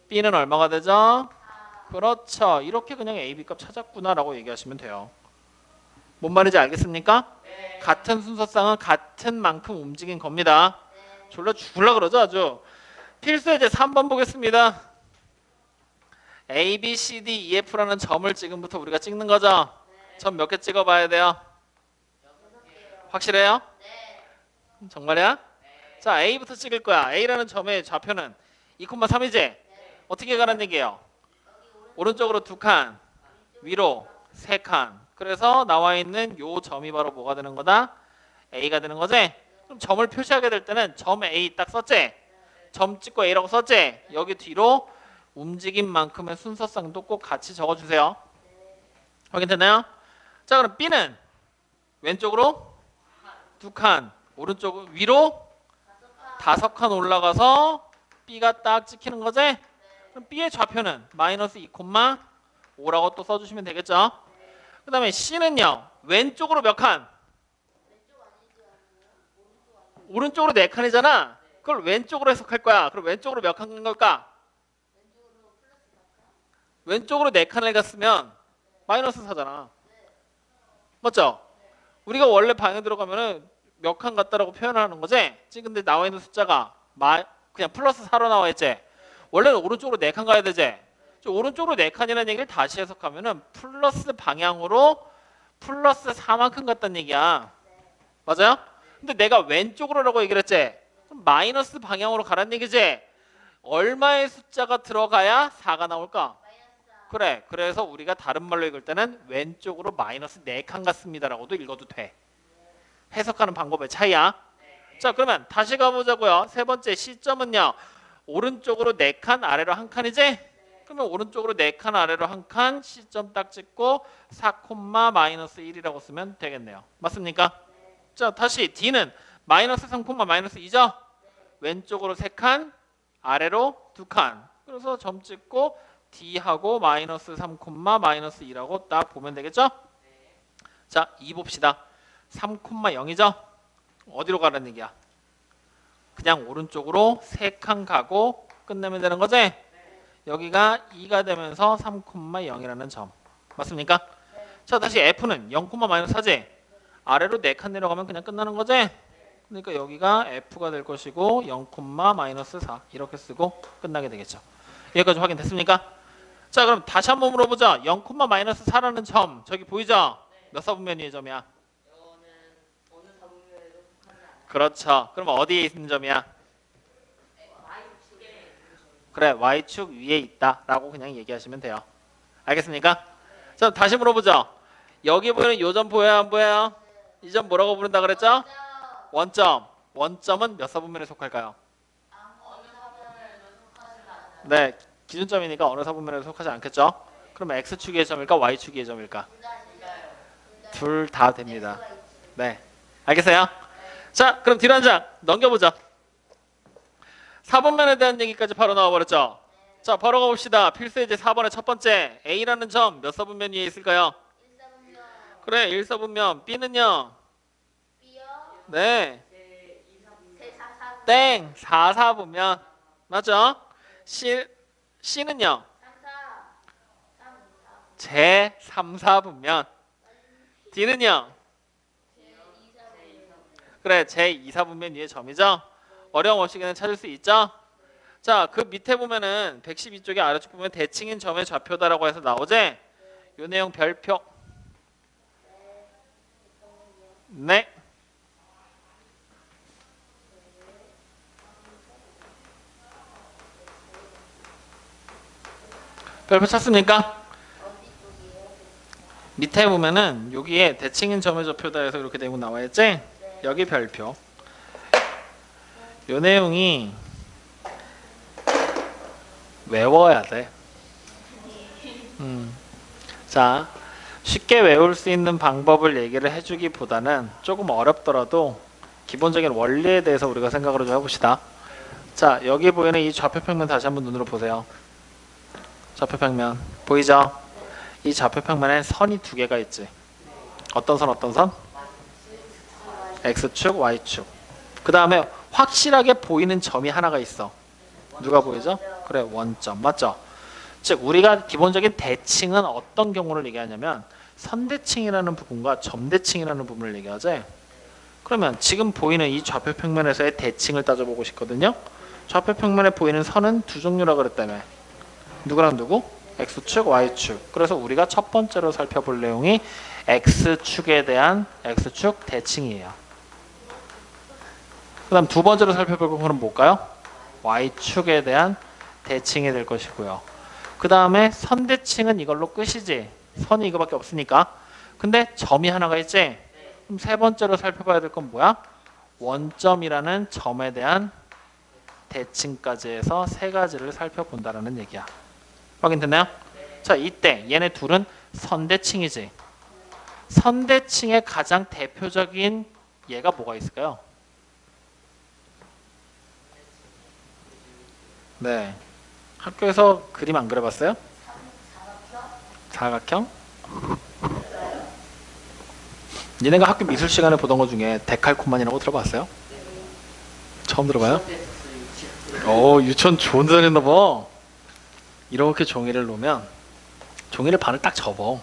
b는 얼마가 되죠? 그렇죠. 이렇게 그냥 a, b 값 찾았구나 라고 얘기하시면 돼요. 뭔 말인지 알겠습니까? 같은 순서쌍은 같은 만큼 움직인 겁니다. 졸라 죽을라 그러죠 아주. 필수 예제 3번 보겠습니다. A, B, C, D, E, F라는 점을 지금부터 우리가 찍는 거죠. 점 몇 개 찍어봐야 돼요? 확실해요? 정말이야? 자, A부터 찍을 거야. A라는 점의 좌표는 2,3이지? 어떻게 가라는 얘기예요? 오른쪽으로 2칸, 위로 3칸. 그래서 나와 있는 요 점이 바로 뭐가 되는 거다? A가 되는 거지? 그럼 점을 표시하게 될 때는 점 A 딱 썼지? 점 찍고 A라고 썼지? 여기 뒤로 움직인 만큼의 순서쌍도 꼭 같이 적어주세요. 확인됐나요? 자, 그럼 B는 왼쪽으로 2칸, 오른쪽 위로 5칸 올라가서 B가 딱 찍히는 거지? 그럼 B의 좌표는 마이너스 2,5라고 또 써주시면 되겠죠? 그 다음에 C는요, 왼쪽으로 몇 칸? 오른쪽으로 4칸이잖아. 그걸 왼쪽으로 해석할 거야. 그럼 왼쪽으로 몇 칸 간 걸까? 왼쪽으로 4칸을 갔으면 마이너스 4잖아. 맞죠? 우리가 원래 방에 들어가면은 몇 칸 갔다라고 표현을 하는 거지? 지금 근데 나와 있는 숫자가 그냥 플러스 4로 나와 있지? 원래는 오른쪽으로 4칸 가야 되지? 오른쪽으로 4칸이라는 얘기를 다시 해석하면은 플러스 방향으로 플러스 4만큼 갔다는 얘기야. 맞아요? 근데 내가 왼쪽으로라고 얘기를 했지? 그럼 마이너스 방향으로 가라는 얘기지? 얼마의 숫자가 들어가야 4가 나올까? 그래. 그래서 우리가 다른 말로 읽을 때는 왼쪽으로 마이너스 4칸 갔습니다 라고도 읽어도 돼. 해석하는 방법의 차이야. 자, 그러면 다시 가보자고요. 세 번째 C점은요, 오른쪽으로 4칸, 아래로 1칸이지? 그러면 오른쪽으로 4칸, 아래로 1칸, C점 딱 찍고 4,-1이라고 쓰면 되겠네요. 맞습니까? 자, 다시 D는 마이너스 3,-2죠? 왼쪽으로 3칸, 아래로 2칸. 그래서 점 찍고 D하고 마이너스 3,-2라고 딱 보면 되겠죠? 자, 2 봅시다. 3,0이죠? 어디로 가라는 얘기야? 그냥 오른쪽으로 3칸 가고 끝내면 되는 거지? 여기가 2가 되면서 3,0이라는 점. 맞습니까? 자, 다시 F는 0,-4지? 아래로 4칸 내려가면 그냥 끝나는 거지? 그러니까 여기가 F가 될 것이고 0,-4 이렇게 쓰고 끝나게 되겠죠. 여기까지 확인됐습니까? 자, 그럼 다시 한번 물어보자. 0,-4라는 점 저기 보이죠? 몇 사분면 위의 점이야? 그렇죠. 그럼 어디에 있는 점이야? 그래, Y축 위에 있다 라고 그냥 얘기하시면 돼요. 알겠습니까? 자, 다시 물어보죠. 여기 보이는 이 점 보여요 안 보여요? 이 점 뭐라고 부른다 그랬죠? 원점. 원점은 몇 사분면에 속할까요? 네, 기준점이니까 어느 사분면에 속하지 않겠죠? 그러면 X축의 점일까 Y축의 점일까? 둘 다 됩니다. 네, 알겠어요? 자, 그럼 뒤로 한 장 넘겨보자. 4분면에 대한 얘기까지 바로 나와버렸죠? 자, 바로 가봅시다. 필수 예제 4번의 첫 번째, A라는 점 몇 사분면 위에 있을까요? 그래, 1사분면. B는요? 네, 땡, 4사분면. 맞죠? C는요? 제 3사분면. D는요? 그래, 제 2사분면 위의 점이죠? 어려움 없이 그냥 찾을 수 있죠? 자, 그 밑에 보면은 112쪽에 아래쪽 보면 대칭인 점의 좌표다라고 해서 나오지? 요 내용 별표. 네. 별표 찾습니까? 밑에 보면은 여기에 대칭인 점의 좌표다 해서 이렇게 내용 나와있지? 여기 별표. 요 내용이 외워야 돼. 자, 쉽게 외울 수 있는 방법을 얘기를 해주기보다는 조금 어렵더라도 기본적인 원리에 대해서 우리가 생각을 좀 해봅시다. 자, 여기 보이는 이 좌표평면 다시 한번 눈으로 보세요. 좌표평면 보이죠? 이 좌표평면에 선이 두 개가 있지. 어떤 선 어떤 선? X축, Y축. 그 다음에 확실하게 보이는 점이 하나가 있어. 누가 보이죠? 그래, 원점. 맞죠? 즉 우리가 기본적인 대칭은 어떤 경우를 얘기하냐면 선대칭이라는 부분과 점대칭이라는 부분을 얘기하지. 그러면 지금 보이는 이 좌표평면에서의 대칭을 따져보고 싶거든요. 좌표평면에 보이는 선은 두 종류라 그랬다며. 누구랑 누구? X축, Y축. 그래서 우리가 첫 번째로 살펴볼 내용이 X축에 대한 X축 대칭이에요. 그 다음 두 번째로 살펴볼 부분은 뭘까요? Y축에 대한 대칭이 될 것이고요. 그 다음에 선대칭은 이걸로 끝이지. 선이 이거밖에 없으니까. 근데 점이 하나가 있지. 그럼 세 번째로 살펴봐야 될 건 뭐야? 원점이라는 점에 대한 대칭까지 해서 세 가지를 살펴본다라는 얘기야. 확인됐나요? 자, 이때 얘네 둘은 선대칭이지. 선대칭의 가장 대표적인 얘가 뭐가 있을까요? 네. 학교에서 그림 안 그려봤어요? 사각형? 니네가 학교 미술 시간에 보던 것 중에 데칼코만이라고 들어봤어요? 처음 들어봐요? 유치원 좋은 데다 했나 봐. 이렇게 종이를 놓으면 종이를 반을 딱 접어.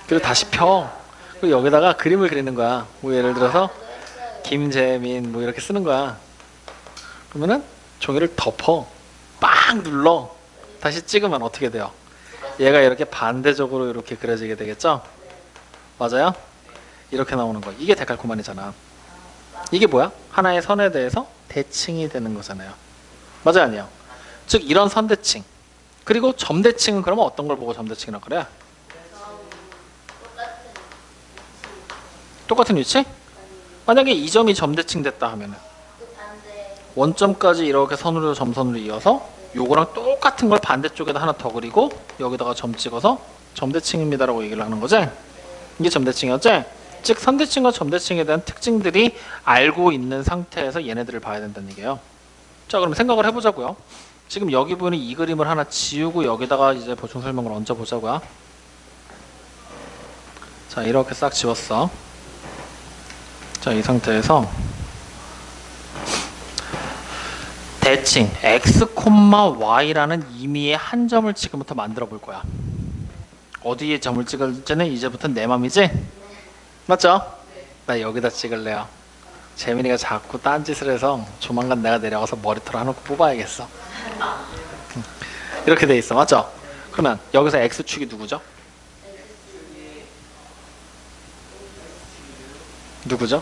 그리고 다시 펴. 그리고 여기다가 그림을 그리는 거야. 뭐 예를 들어서 김재민 뭐 이렇게 쓰는 거야. 그러면은 종이를 덮어. 빵 눌러. 다시 찍으면 어떻게 돼요? 얘가 이렇게 반대적으로 이렇게 그려지게 되겠죠? 맞아요? 이렇게 나오는 거. 이게 데칼코만이잖아. 이게 뭐야? 하나의 선에 대해서 대칭이 되는 거잖아요. 맞아요, 아니에요? 즉 이런 선대칭. 그리고 점대칭은 그러면 어떤 걸 보고 점대칭이라고 그래? 똑같은 위치? 만약에 이 점이 점대칭 됐다 하면은 원점까지 이렇게 선으로 점선으로 이어서 요거랑 똑같은 걸 반대쪽에다 하나 더 그리고 여기다가 점 찍어서 점대칭입니다라고 얘기를 하는 거지. 이게 점대칭이었지? 즉 선대칭과 점대칭에 대한 특징들이 알고 있는 상태에서 얘네들을 봐야 된다는 얘기예요. 자, 그럼 생각을 해보자고요. 지금 여기 보이는 이 그림을 하나 지우고 여기다가 이제 보충 설명을 얹어 보자고요. 자, 이렇게 싹 지웠어. 자, 이 상태에서 대칭 x, y라는 의미의 한 점을 지금부터 만들어 볼 거야. 어디에 점을 찍을지는 이제부터 내 맘이지? 맞죠? 나 여기다 찍을래요. 재민이가 자꾸 딴짓을 해서 조만간 내가 내려가서 머리털 하나 뽑아야겠어. 이렇게 돼 있어. 맞죠? 그러면 여기서 x축이 누구죠? 누구죠?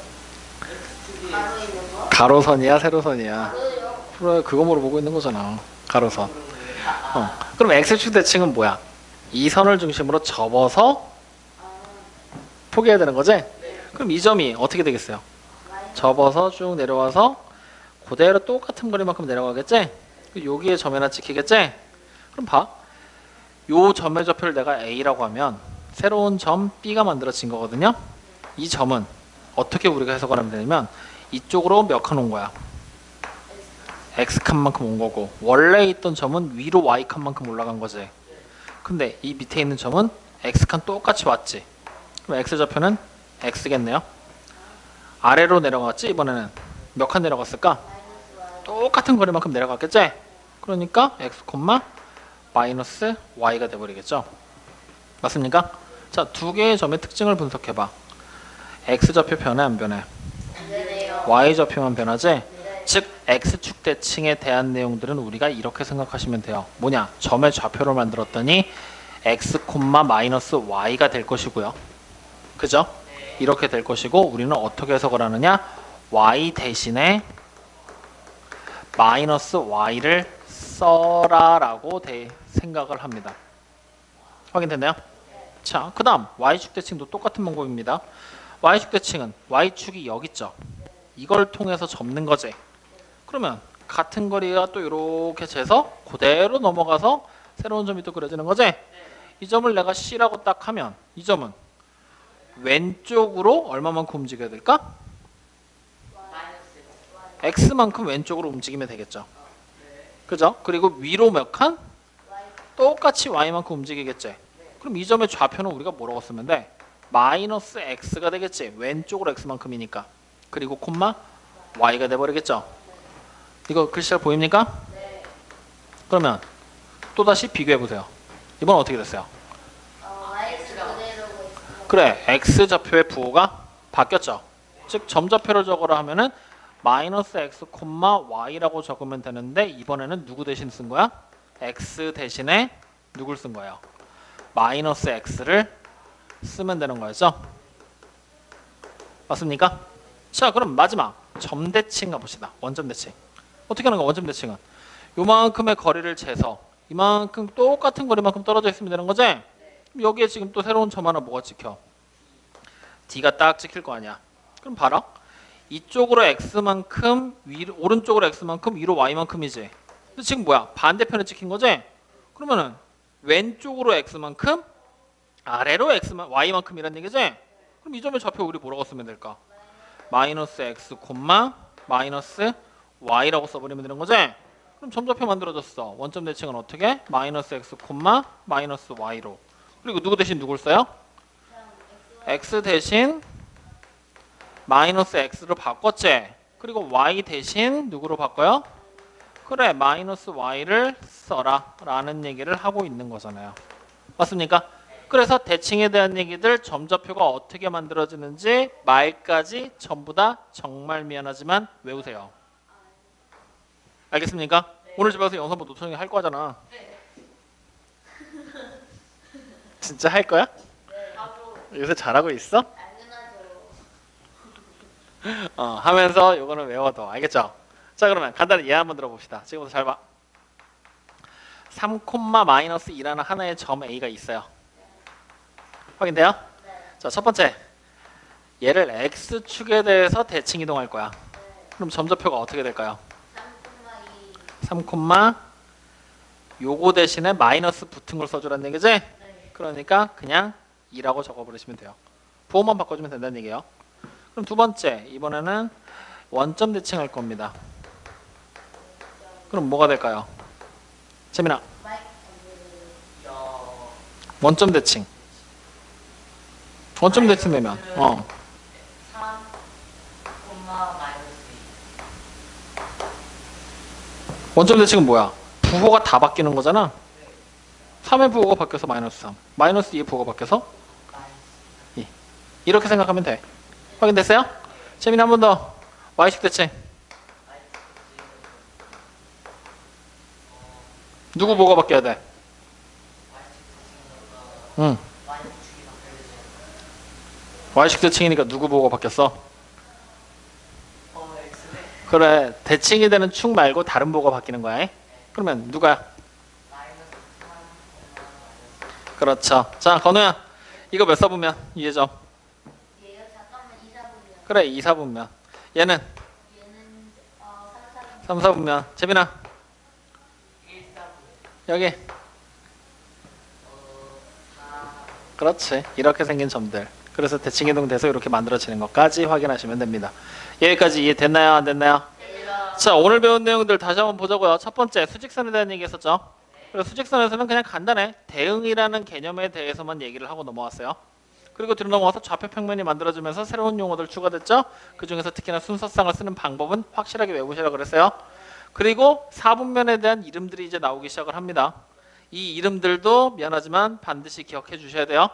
가로선이야, 세로선이야? 그래, 그거 물어보고 있는 거잖아. 가로선. 그럼 x축 대칭은 뭐야? 이 선을 중심으로 접어서 포개해야 되는 거지? 그럼 이 점이 어떻게 되겠어요? 접어서 쭉 내려와서 그대로 똑같은 거리만큼 내려가겠지? 여기에 점 하나 찍히겠지? 그럼 봐. 요 점의 좌표를 내가 A라고 하면 새로운 점 B가 만들어진 거거든요. 이 점은 어떻게 우리가 해석을 하면 되냐면 이쪽으로 몇 칸 온 거야? X칸만큼 온 거고 원래 있던 점은 위로 Y칸만큼 올라간 거지. 근데 이 밑에 있는 점은 X칸 똑같이 왔지. 그럼 X좌표는 X겠네요. 아래로 내려갔지. 이번에는 몇 칸 내려갔을까? 똑같은 거리만큼 내려갔겠지? 그러니까 X, 마이너스 Y가 돼버리겠죠. 맞습니까? 자, 두 개의 점의 특징을 분석해봐. X좌표 변해 안 변해? Y좌표만 변하지? 즉 X축 대칭에 대한 내용들은 우리가 이렇게 생각하시면 돼요. 뭐냐? 점의 좌표를 만들었더니 X, 마이너스 Y가 될 것이고요. 그죠? 이렇게 될 것이고 우리는 어떻게 해석을 하느냐? Y 대신에 마이너스 Y를 써라 라고 생각을 합니다. 확인됐나요? 자, 그 다음 Y축 대칭도 똑같은 방법입니다. Y축 대칭은 Y축이 여기 있죠. 이걸 통해서 접는 거지. 그러면 같은 거리가 또 이렇게 재서 그대로 넘어가서 새로운 점이 또 그려지는 거지? 이 점을 내가 C라고 딱 하면 이 점은 왼쪽으로 얼마만큼 움직여야 될까? X만큼 왼쪽으로 움직이면 되겠죠. 그죠? 그리고 위로 몇 칸? 똑같이 Y만큼 움직이겠지. 그럼 이 점의 좌표는 우리가 뭐라고 쓰면 돼? 마이너스 X가 되겠지. 왼쪽으로 X만큼이니까. 그리고 콤마 Y가 돼버리겠죠. 이거 글씨 잘 보입니까? 그러면 또다시 비교해보세요. 이번 어떻게 됐어요? 그래, X좌표의 부호가 바뀌었죠. 즉 점좌표를 적으라 하면은 마이너스 X, Y라고 적으면 되는데 이번에는 누구 대신 쓴 거야? X 대신에 누굴 쓴 거예요? 마이너스 X를 쓰면 되는 거였죠. 맞습니까? 자, 그럼 마지막 점대칭 가봅시다. 원점 대칭. 어떻게 하는 거야? 원점 대칭은 요만큼의 거리를 재서 이만큼 똑같은 거리만큼 떨어져 있으면 되는 거지? 여기에 지금 또 새로운 점 하나 뭐가 찍혀? D가 딱 찍힐 거 아니야. 그럼 봐라. 이쪽으로 X만큼 오른쪽으로 X만큼 위로 Y만큼이지. 근데 지금 뭐야? 반대편에 찍힌 거지? 그러면은 왼쪽으로 X만큼 아래로 Y만큼이란 얘기지? 그럼 이 점의 좌표 우리 뭐라고 쓰면 될까? 마이너스 X, 마이너스 Y라고 써버리면 되는 거지? 그럼 점좌표 만들어졌어. 원점 대칭은 어떻게? 마이너스 X, 마이너스 Y로. 그리고 누구 대신 누굴 써요? X 대신 마이너스 X로 바꿨지? 그리고 Y 대신 누구로 바꿔요? 그래, 마이너스 Y를 써라 라는 얘기를 하고 있는 거잖아요. 맞습니까? 그래서 대칭에 대한 얘기들, 점좌표가 어떻게 만들어지는지 말까지 전부 다 정말 미안하지만 외우세요. 알겠습니까? 오늘 집에 가서 영상보 노천이 할 거잖아. 진짜 할 거야? 요새 잘하고 있어? 하면서 요거는 외워둬. 알겠죠? 자, 그러면 간단히 예화 한번 들어봅시다. 지금부터 잘 봐. 3,-2라는 하나의 점 A가 있어요. 확인돼요? 자, 첫 번째. 얘를 X축에 대해서 대칭 이동할 거야. 그럼 점좌표가 어떻게 될까요? 3, 요거 대신에 마이너스 붙은 걸 써주라는 얘기지? 그러니까 그냥 2라고 적어버리시면 돼요. 부호만 바꿔주면 된다는 얘기예요. 그럼 두 번째, 이번에는 원점 대칭할 겁니다. 그럼 뭐가 될까요? 재민아, 원점 대칭. 원점 대칭 되면 3, 마이너스 원점 대칭은 뭐야? 부호가 다 바뀌는 거잖아. 3의 부호가 바뀌어서 마이너스 3, 마이너스 2의 부호가 바뀌어서 2. 이렇게 생각하면 돼. 확인됐어요? 재민이 한 번 더. Y식 대칭. 누구 부호가 바뀌어야 돼? 응. Y식 대칭이니까 누구 부호가 바뀌었어? 그래, 대칭이 되는 축 말고 다른 부호가 바뀌는 거야. 그러면 누가야? 그렇죠. 자, 건우야, 이거 몇 사분면? 이해점. 그래, 2, 4분면. 얘는 3, 4분면. 재민아, 여기. 그렇지. 이렇게 생긴 점들. 그래서 대칭 이동돼서 이렇게 만들어지는 것까지 확인하시면 됩니다. 여기까지 이해됐나요? 안 됐나요? 자, 오늘 배운 내용들 다시 한번 보자고요. 첫 번째, 수직선에 대한 얘기 했었죠. 그래서 수직선에서는 그냥 간단해. 대응이라는 개념에 대해서만 얘기를 하고 넘어왔어요. 그리고 뒤로 넘어와서 좌표 평면이 만들어지면서 새로운 용어들 추가됐죠. 그 중에서 특히나 순서상을 쓰는 방법은 확실하게 외우시라고 그랬어요. 그리고 사분면에 대한 이름들이 이제 나오기 시작을 합니다. 이 이름들도 미안하지만 반드시 기억해 주셔야 돼요.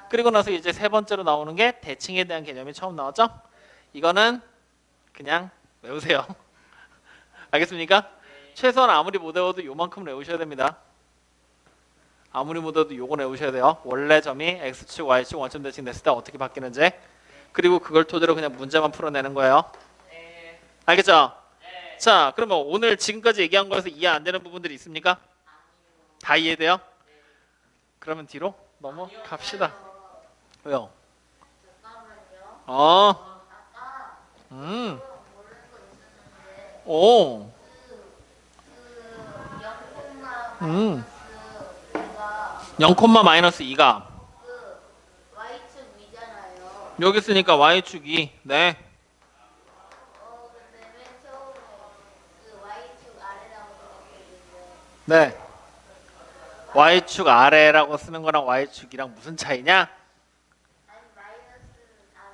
그리고 나서 이제 세 번째로 나오는 게 대칭에 대한 개념이 처음 나왔죠. 이거는 그냥 외우세요. 알겠습니까? 최소한 아무리 못 외워도 요만큼 외우셔야 됩니다. 아무리 못 외워도 요거 외우셔야 돼요. 원래 점이 X축, Y축 원점 대칭 됐을 때 어떻게 바뀌는지. 그리고 그걸 토대로 그냥 문제만 풀어내는 거예요. 알겠죠? 자, 그러면 오늘 지금까지 얘기한 거에서 이해 안 되는 부분들이 있습니까? 다 이해돼요? 그러면 뒤로 넘어갑시다. 왜요? 오. 음. 마이너스 2가 0, 마이너스 2가 그 y축 위잖아요. 여기 있으니까 y축 2. 네. 근데 맨 처음에 그 y축 아래라고 생각했는데 네. y축 아래라고 쓰는 거랑 y축이랑 무슨 차이냐? 아니 마이너스는 아래.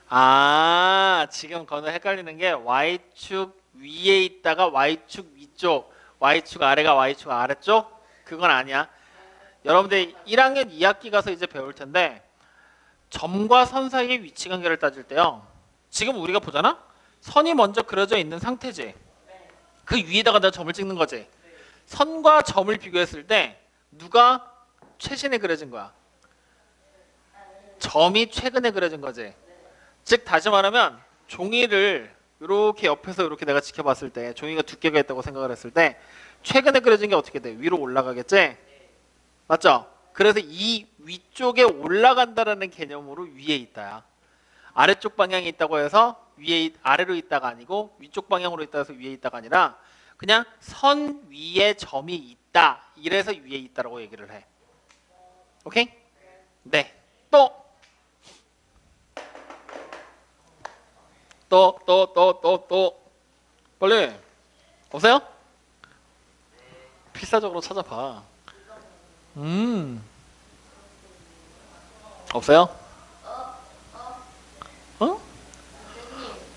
아, 지금 거는 헷갈리는 게 y축 위에 있다가 y축 위쪽, y축 아래가 y축 아래쪽? 그건 아니야. 여러분들 1학년 2학기 가서 이제 배울 텐데 점과 선 사이의 위치 관계를 따질 때요. 지금 우리가 보잖아? 선이 먼저 그려져 있는 상태지. 그 위에다가 내가 점을 찍는 거지. 선과 점을 비교했을 때 누가 최신에 그려진 거야? 점이 최근에 그려진 거지. 즉 다시 말하면 종이를 이렇게 옆에서 이렇게 내가 지켜봤을 때 종이가 두께가 있다고 생각을 했을 때 최근에 그려진 게 어떻게 돼? 위로 올라가겠지? 맞죠? 그래서 이 위쪽에 올라간다라는 개념으로 위에 있다야. 아래쪽 방향에 있다고 해서 아래로 있다가 아니고 위쪽 방향으로 있다 해서 위에 있다가 아니라 그냥 선 위에 점이 있다. 이래서 위에 있다라고 얘기를 해. 오케이? 네. 또 빨리 없어요? 필사적으로 찾아봐. 없어요? 어?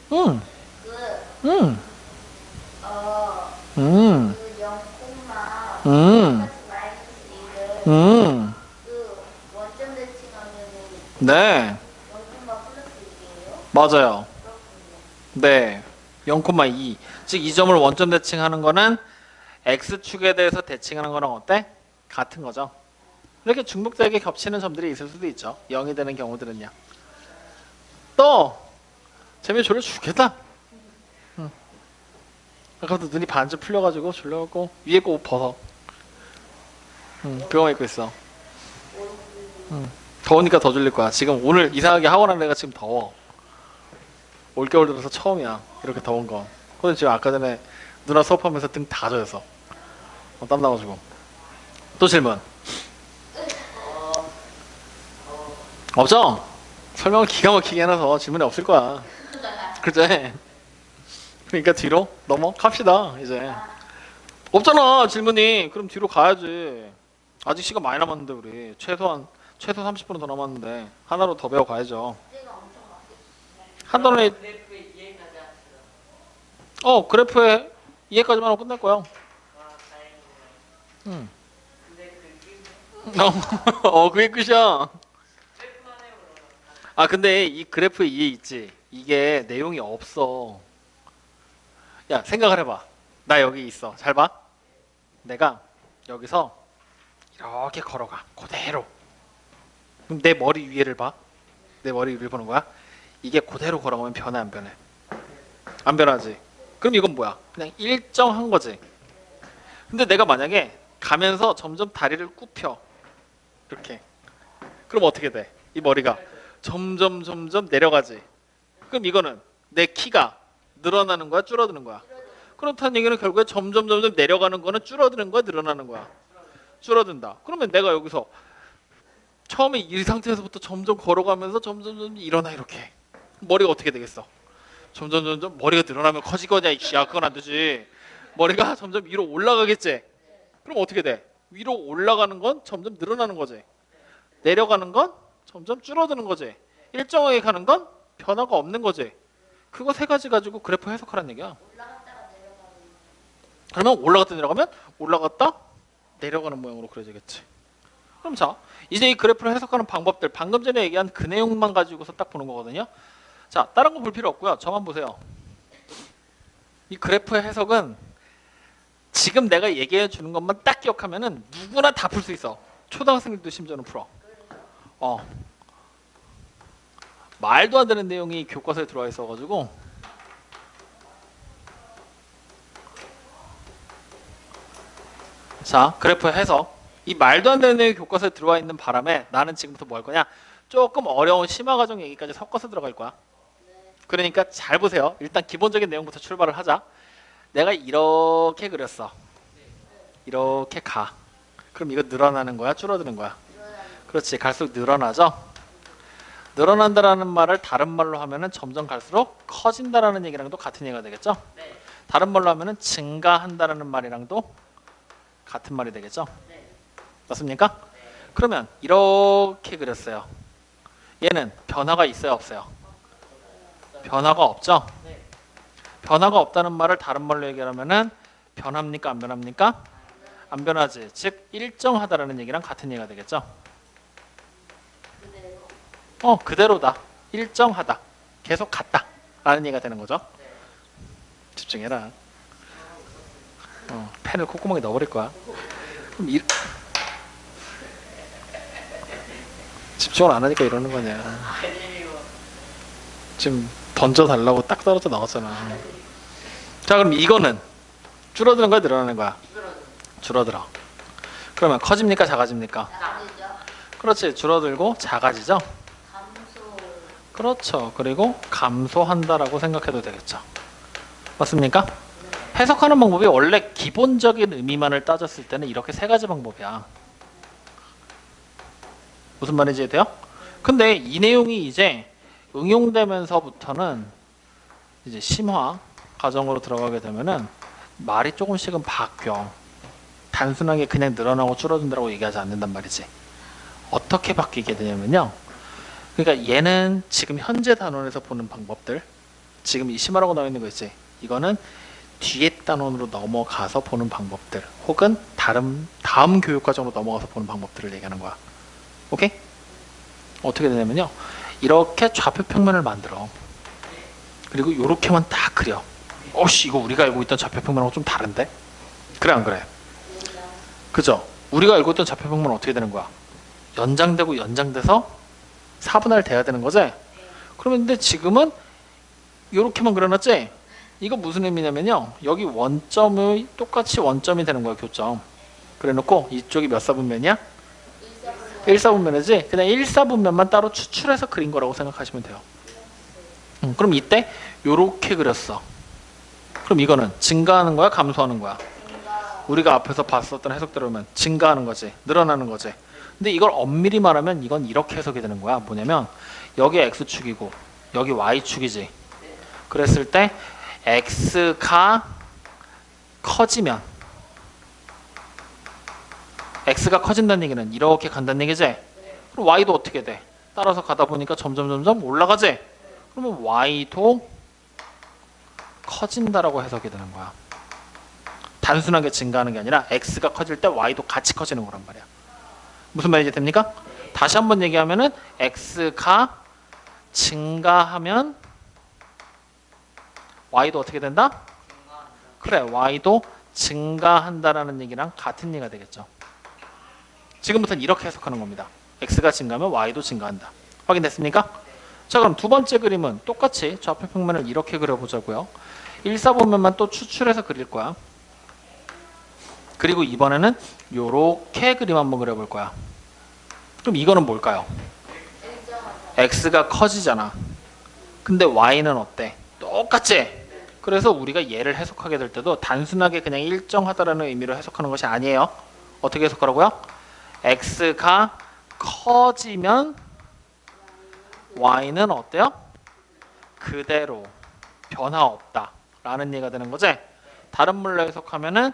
선생님 응. 그 응. 0, 응. 마이너스 2를 응. 그 원점 대칭하면은 네. 0, 플러스 2예요? 맞아요. 그렇군요. 네. 0,2. 즉 이 점을 원점 대칭하는 거는 x축에 대해서 대칭하는 거랑 어때? 같은 거죠. 이렇게 중복되게 겹치는 점들이 있을 수도 있죠. 0이 되는 경우들은요. 또 재미 졸려 죽겠다. 응. 아까부터 눈이 반쯤 풀려가지고 졸려갖고 위에 거 옷 벗어. 그거만 입고 있어. 더우니까 더 졸릴 거야. 지금 오늘 이상하게 학원 한 데가 지금 더워. 올겨울 들어서 처음이야. 이렇게 더운 거. 근데 지금 아까 전에 누나 수업하면서 등 다 젖었어. 땀 나가지고. 또 질문. 없죠? 설명을 기가 막히게 해놔서 질문이 없을 거야. 그치? 그러니까 뒤로 넘어갑시다 이제. 없잖아 질문이. 그럼 뒤로 가야지. 아직 시간 많이 남았는데 우리 최소 30분은 더 남았는데 하나로 더 배워 가야죠. 문제가 엄청 많겠어요. 한 단원에 그래프에 이해까지만 하고 끝낼 거야. 응. 그게 끝이야. 아 근데 이 그래프에 이해 있지. 이게 내용이 없어. 야 생각을 해봐. 나 여기 있어. 잘 봐. 내가 여기서 이렇게 걸어가. 그대로. 그럼 내 머리 위에를 봐. 내 머리 위를 보는 거야. 이게 그대로 걸어가면 변해 안 변해? 안 변하지. 그럼 이건 뭐야? 그냥 일정한 거지. 근데 내가 만약에 가면서 점점 다리를 굽혀. 이렇게. 그럼 어떻게 돼? 이 머리가 점점 내려가지. 그럼 이거는 내 키가 늘어나는 거야, 줄어드는 거야? 그렇다는 얘기는 결국에 점점 내려가는 거는 줄어드는 거야, 늘어나는 거야? 줄어든다. 그러면 내가 여기서 처음에 이 상태에서부터 점점 걸어가면서 점점 일어나 이렇게. 머리가 어떻게 되겠어? 점점 머리가 늘어나면 커지거냐 이씨야. 그건 안 되지. 머리가 점점 위로 올라가겠지. 그럼 어떻게 돼? 위로 올라가는 건 점점 늘어나는 거지. 내려가는 건 점점 줄어드는 거지. 일정하게 가는 건 변화가 없는 거지. 그거 세 가지 가지고 그래프 해석하라는 얘기야. 올라갔다가 내려가는. 그러면 올라갔다 내려가면 올라갔다 내려가는 모양으로 그려지겠지. 그럼 자 이제 이 그래프를 해석하는 방법들 방금 전에 얘기한 그 내용만 가지고서 딱 보는 거거든요. 자 다른 거 볼 필요 없고요. 저만 보세요. 이 그래프의 해석은 지금 내가 얘기해 주는 것만 딱 기억하면은 누구나 다 풀 수 있어. 초등학생들도 심지어는 풀어. 말도 안 되는 내용이 교과서에 들어와 있어가지고 자 그래프의 해석 이 말도 안 되는 내용이 교과서에 들어와 있는 바람에 나는 지금부터 뭐 할 거냐 조금 어려운 심화과정 얘기까지 섞어서 들어갈 거야. 그러니까 잘 보세요. 일단 기본적인 내용부터 출발을 하자. 내가 이렇게 그렸어. 이렇게 가. 그럼 이거 늘어나는 거야? 줄어드는 거야? 그렇지. 갈수록 늘어나죠? 늘어난다라는 말을 다른 말로 하면은 점점 갈수록 커진다라는 얘기랑도 같은 얘기가 되겠죠? 네. 다른 말로 하면은 증가한다라는 말이랑도 같은 말이 되겠죠? 네. 맞습니까? 그러면 이렇게 그렸어요. 얘는 변화가 있어요, 없어요? 변화가 없죠? 네. 변화가 없다는 말을 다른 말로 얘기하면은 변합니까? 안 변합니까? 안 변하지. 즉 일정하다라는 얘기랑 같은 얘기가 되겠죠? 그대로다. 일정하다. 계속 같다. 라는 얘기가 되는 거죠. 집중해라. 펜을 콧구멍에 넣어버릴 거야. 그럼 집중을 안 하니까 이러는 거냐. 아니에요. 지금 던져달라고 딱 떨어져 나왔잖아. 자, 그럼 이거는 줄어드는 거야, 늘어나는 거야? 줄어들어. 그러면 커집니까, 작아집니까? 작아지죠. 그렇지. 줄어들고 작아지죠. 감소. 그렇죠. 그리고 감소한다라고 생각해도 되겠죠. 맞습니까? 해석하는 방법이 원래 기본적인 의미만을 따졌을 때는 이렇게 세 가지 방법이야. 무슨 말인지 돼요? 근데 이 내용이 이제 응용되면서부터는 이제 심화 과정으로 들어가게 되면은 말이 조금씩은 바뀌어. 단순하게 그냥 늘어나고 줄어든다고 얘기하지 않는단 말이지. 어떻게 바뀌게 되냐면요. 그러니까 얘는 지금 현재 단원에서 보는 방법들, 지금 이 심화라고 나와 있는 거 있지. 이거는 뒤에 단원으로 넘어가서 보는 방법들, 혹은 다음 교육 과정으로 넘어가서 보는 방법들을 얘기하는 거야. 오케이? 어떻게 되냐면요. 이렇게 좌표 평면을 만들어. 그리고 이렇게만 딱 그려. 어씨, 이거 우리가 알고 있던 좌표 평면하고 좀 다른데? 그래 안 그래? 그죠? 우리가 알고 있던 좌표 평면은 어떻게 되는 거야? 연장되고 연장돼서 4분할 돼야 되는 거지? 그러면 근데 지금은 이렇게만 그려놨지? 이거 무슨 의미냐면요. 여기 원점이 똑같이 원점이 되는 거야, 교점. 그래놓고 이쪽이 몇 사분면이야? 1사분면이지? 그냥 1사분면만 따로 추출해서 그린 거라고 생각하시면 돼요. 그럼 이때 요렇게 그렸어. 그럼 이거는 증가하는 거야? 감소하는 거야? 우리가 앞에서 봤었던 해석대로면 증가하는 거지. 늘어나는 거지. 근데 이걸 엄밀히 말하면 이건 이렇게 해석이 되는 거야. 뭐냐면 여기 X축이고 여기 Y축이지. 그랬을 때 X가 커지면 X가 커진다는 얘기는 이렇게 간다는 얘기지. 그럼 Y도 어떻게 돼? 따라서 가다 보니까 점점 올라가지. 그러면 Y도 커진다라고 해석이 되는 거야. 단순하게 증가하는 게 아니라 X가 커질 때 Y도 같이 커지는 거란 말이야. 무슨 말인지 됩니까? 다시 한번 얘기하면은 X가 증가하면 Y도 어떻게 된다? 그래, Y도 증가한다라는 얘기랑 같은 얘기가 되겠죠. 지금부터는 이렇게 해석하는 겁니다. X가 증가하면 Y도 증가한다. 확인됐습니까? 자, 그럼 두 번째 그림은 똑같이 좌표 평면을 이렇게 그려보자고요. 1사분면만 또 추출해서 그릴 거야. 그리고 이번에는 요렇게 그림 한번 그려볼 거야. 그럼 이거는 뭘까요? X가 커지잖아. 근데 Y는 어때? 똑같지? 그래서 우리가 얘를 해석하게 될 때도 단순하게 그냥 일정하다라는 의미로 해석하는 것이 아니에요. 어떻게 해석하라고요? X가 커지면 Y는 어때요? 그대로 변화 없다 라는 얘기가 되는 거지. 다른 말로 해석하면은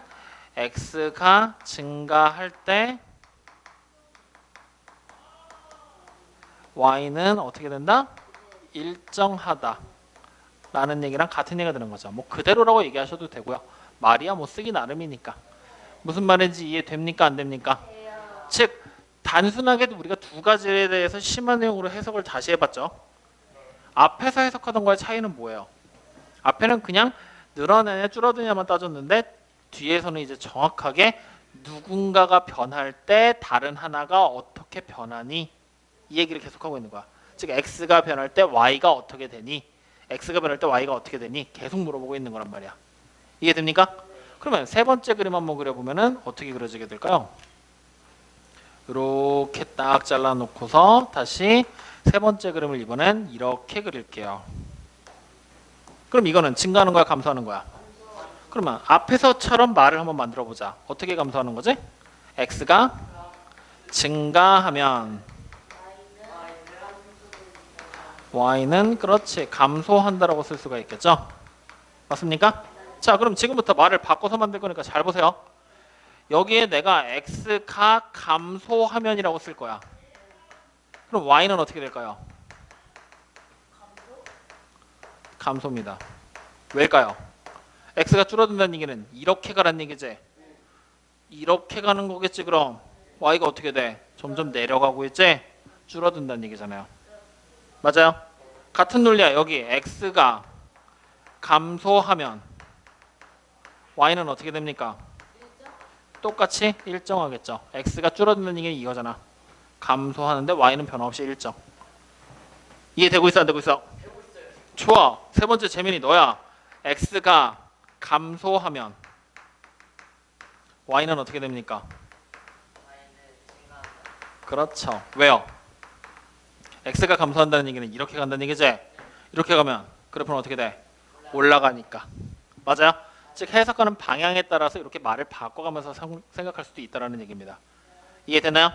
X가 증가할 때 Y는 어떻게 된다? 일정하다 라는 얘기랑 같은 얘기가 되는 거죠. 뭐 그대로라고 얘기하셔도 되고요. 말이야 뭐 쓰기 나름이니까. 무슨 말인지 이해됩니까? 안 됩니까? 즉 단순하게도 우리가 두 가지에 대해서 심화 내용으로 해석을 다시 해봤죠. 앞에서 해석하던 거의 차이는 뭐예요? 앞에는 그냥 늘어나냐 줄어드냐만 따졌는데 뒤에서는 이제 정확하게 누군가가 변할 때 다른 하나가 어떻게 변하니 이 얘기를 계속하고 있는 거야. 즉 X가 변할 때 Y가 어떻게 되니? X가 변할 때 Y가 어떻게 되니? 계속 물어보고 있는 거란 말이야. 이해됩니까? 그러면 세 번째 그림 한번 그려보면은 어떻게 그려지게 될까요? 이렇게 딱 잘라놓고서 다시 세 번째 그림을 이번엔 이렇게 그릴게요. 그럼 이거는 증가하는 거야 감소하는 거야? 그러면 앞에서처럼 말을 한번 만들어 보자. 어떻게 감소하는 거지? x가 증가하면 y는 그렇지 감소한다라고 쓸 수가 있겠죠. 맞습니까? 자, 그럼 지금부터 말을 바꿔서 만들 거니까 잘 보세요. 여기에 내가 x가 감소하면이라고 쓸 거야. 그럼 y는 어떻게 될까요? 감소입니다. 왜일까요? x가 줄어든다는 얘기는 이렇게 가라는 얘기지. 이렇게 가는 거겠지. 그럼 y가 어떻게 돼? 점점 내려가고 있지? 줄어든다는 얘기잖아요. 맞아요? 같은 논리야. 여기 x가 감소하면 y는 어떻게 됩니까? 똑같이 일정하겠죠. x가 줄어든다는 얘기는 이거잖아. 감소하는데 y는 변함없이 일정. 이해되고 있어 안 되고 있어? 좋아. 세 번째 재민이 너야. x가 감소하면 y는 어떻게 됩니까? 그렇죠. 왜요? x가 감소한다는 얘기는 이렇게 간다는 얘기지. 이렇게 가면 그래프는 어떻게 돼? 올라가니까. 맞아요? 즉 해석하는 방향에 따라서 이렇게 말을 바꿔가면서 생각할 수도 있다는 얘기입니다. 이해되나요?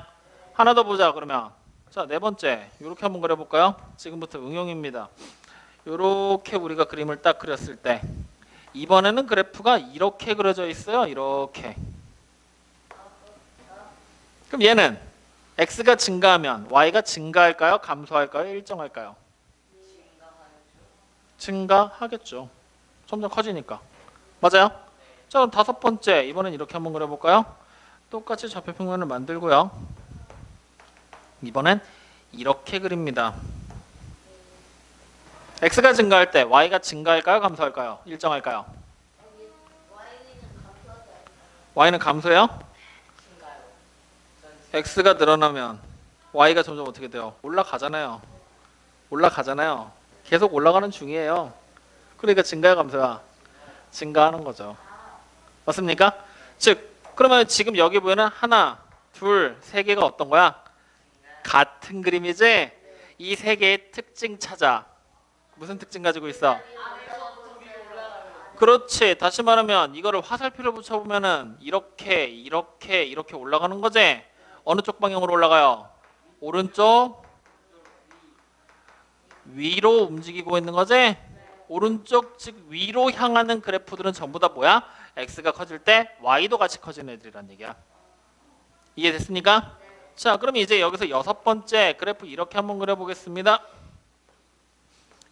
하나 더 보자. 그러면 자, 네 번째 이렇게 한번 그려볼까요? 지금부터 응용입니다. 이렇게 우리가 그림을 딱 그렸을 때 이번에는 그래프가 이렇게 그려져 있어요. 이렇게. 그럼 얘는 x가 증가하면 y가 증가할까요? 감소할까요? 일정할까요? 증가하겠죠. 점점 커지니까. 맞아요? 자, 그럼 다섯 번째 이번엔 이렇게 한번 그려볼까요? 똑같이 좌표평면을 만들고요. 이번엔 이렇게 그립니다. x가 증가할 때 y가 증가할까요? 감소할까요? 일정할까요? y는 감소해요? x가 늘어나면 y가 점점 어떻게 돼요? 올라가잖아요. 올라가잖아요. 계속 올라가는 중이에요. 그러니까 증가야 감소야? 증가하는 거죠. 맞습니까? 즉 그러면 지금 여기 보이는 하나, 둘, 세 개가 어떤 거야? 같은 그림이지? 이 세 개의 특징 찾아. 무슨 특징 가지고 있어? 그렇지. 다시 말하면 이거를 화살표를 붙여보면은 이렇게 올라가는 거지? 어느 쪽 방향으로 올라가요? 오른쪽 위로 움직이고 있는 거지? 오른쪽 즉 위로 향하는 그래프들은 전부 다 뭐야? x가 커질 때 y도 같이 커지는 애들이란 얘기야. 이해됐습니까? 자, 그럼 이제 여기서 여섯 번째 그래프 이렇게 한번 그려보겠습니다.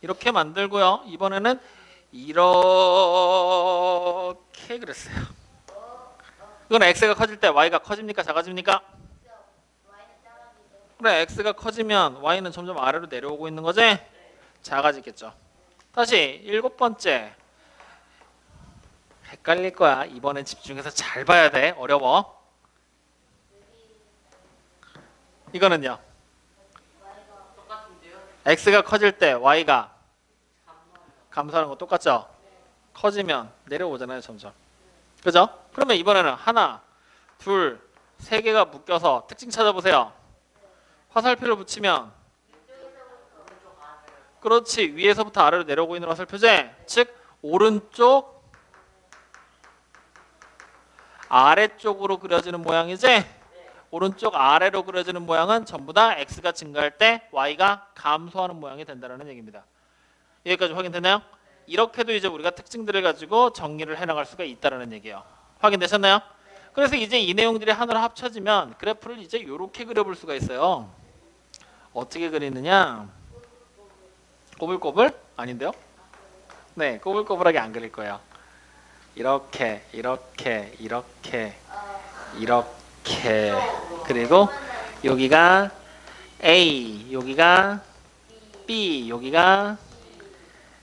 이렇게 만들고요. 이번에는 이렇게 그렸어요. 이건 x가 커질 때 y가 커집니까? 작아집니까? 그래, x가 커지면 y는 점점 아래로 내려오고 있는 거지? 작아지겠죠. 다시 일곱 번째. 헷갈릴 거야. 이번엔 집중해서 잘 봐야 돼. 어려워. 이거는요. x가 커질 때 y가 감소하는 거 똑같죠? 커지면 내려오잖아요. 점점. 그죠? 그러면 이번에는 하나, 둘, 세 개가 묶여서 특징 찾아보세요. 화살표를 붙이면 그렇지. 위에서부터 아래로 내려오고 있는 화살표지? 즉 오른쪽 아래쪽으로 그려지는 모양이지? 오른쪽 아래로 그려지는 모양은 전부 다 x가 증가할 때 y가 감소하는 모양이 된다는 얘기입니다. 여기까지 확인됐나요? 이렇게도 이제 우리가 특징들을 가지고 정리를 해나갈 수가 있다는 얘기예요. 확인되셨나요? 그래서 이제 이 내용들이 하나로 합쳐지면 그래프를 이제 이렇게 그려볼 수가 있어요. 어떻게 그리느냐? 꼬불꼬불? 아닌데요? 네, 꼬불꼬불하게 안 그릴 거예요. 이렇게 그리고 여기가 A, 여기가 B, 여기가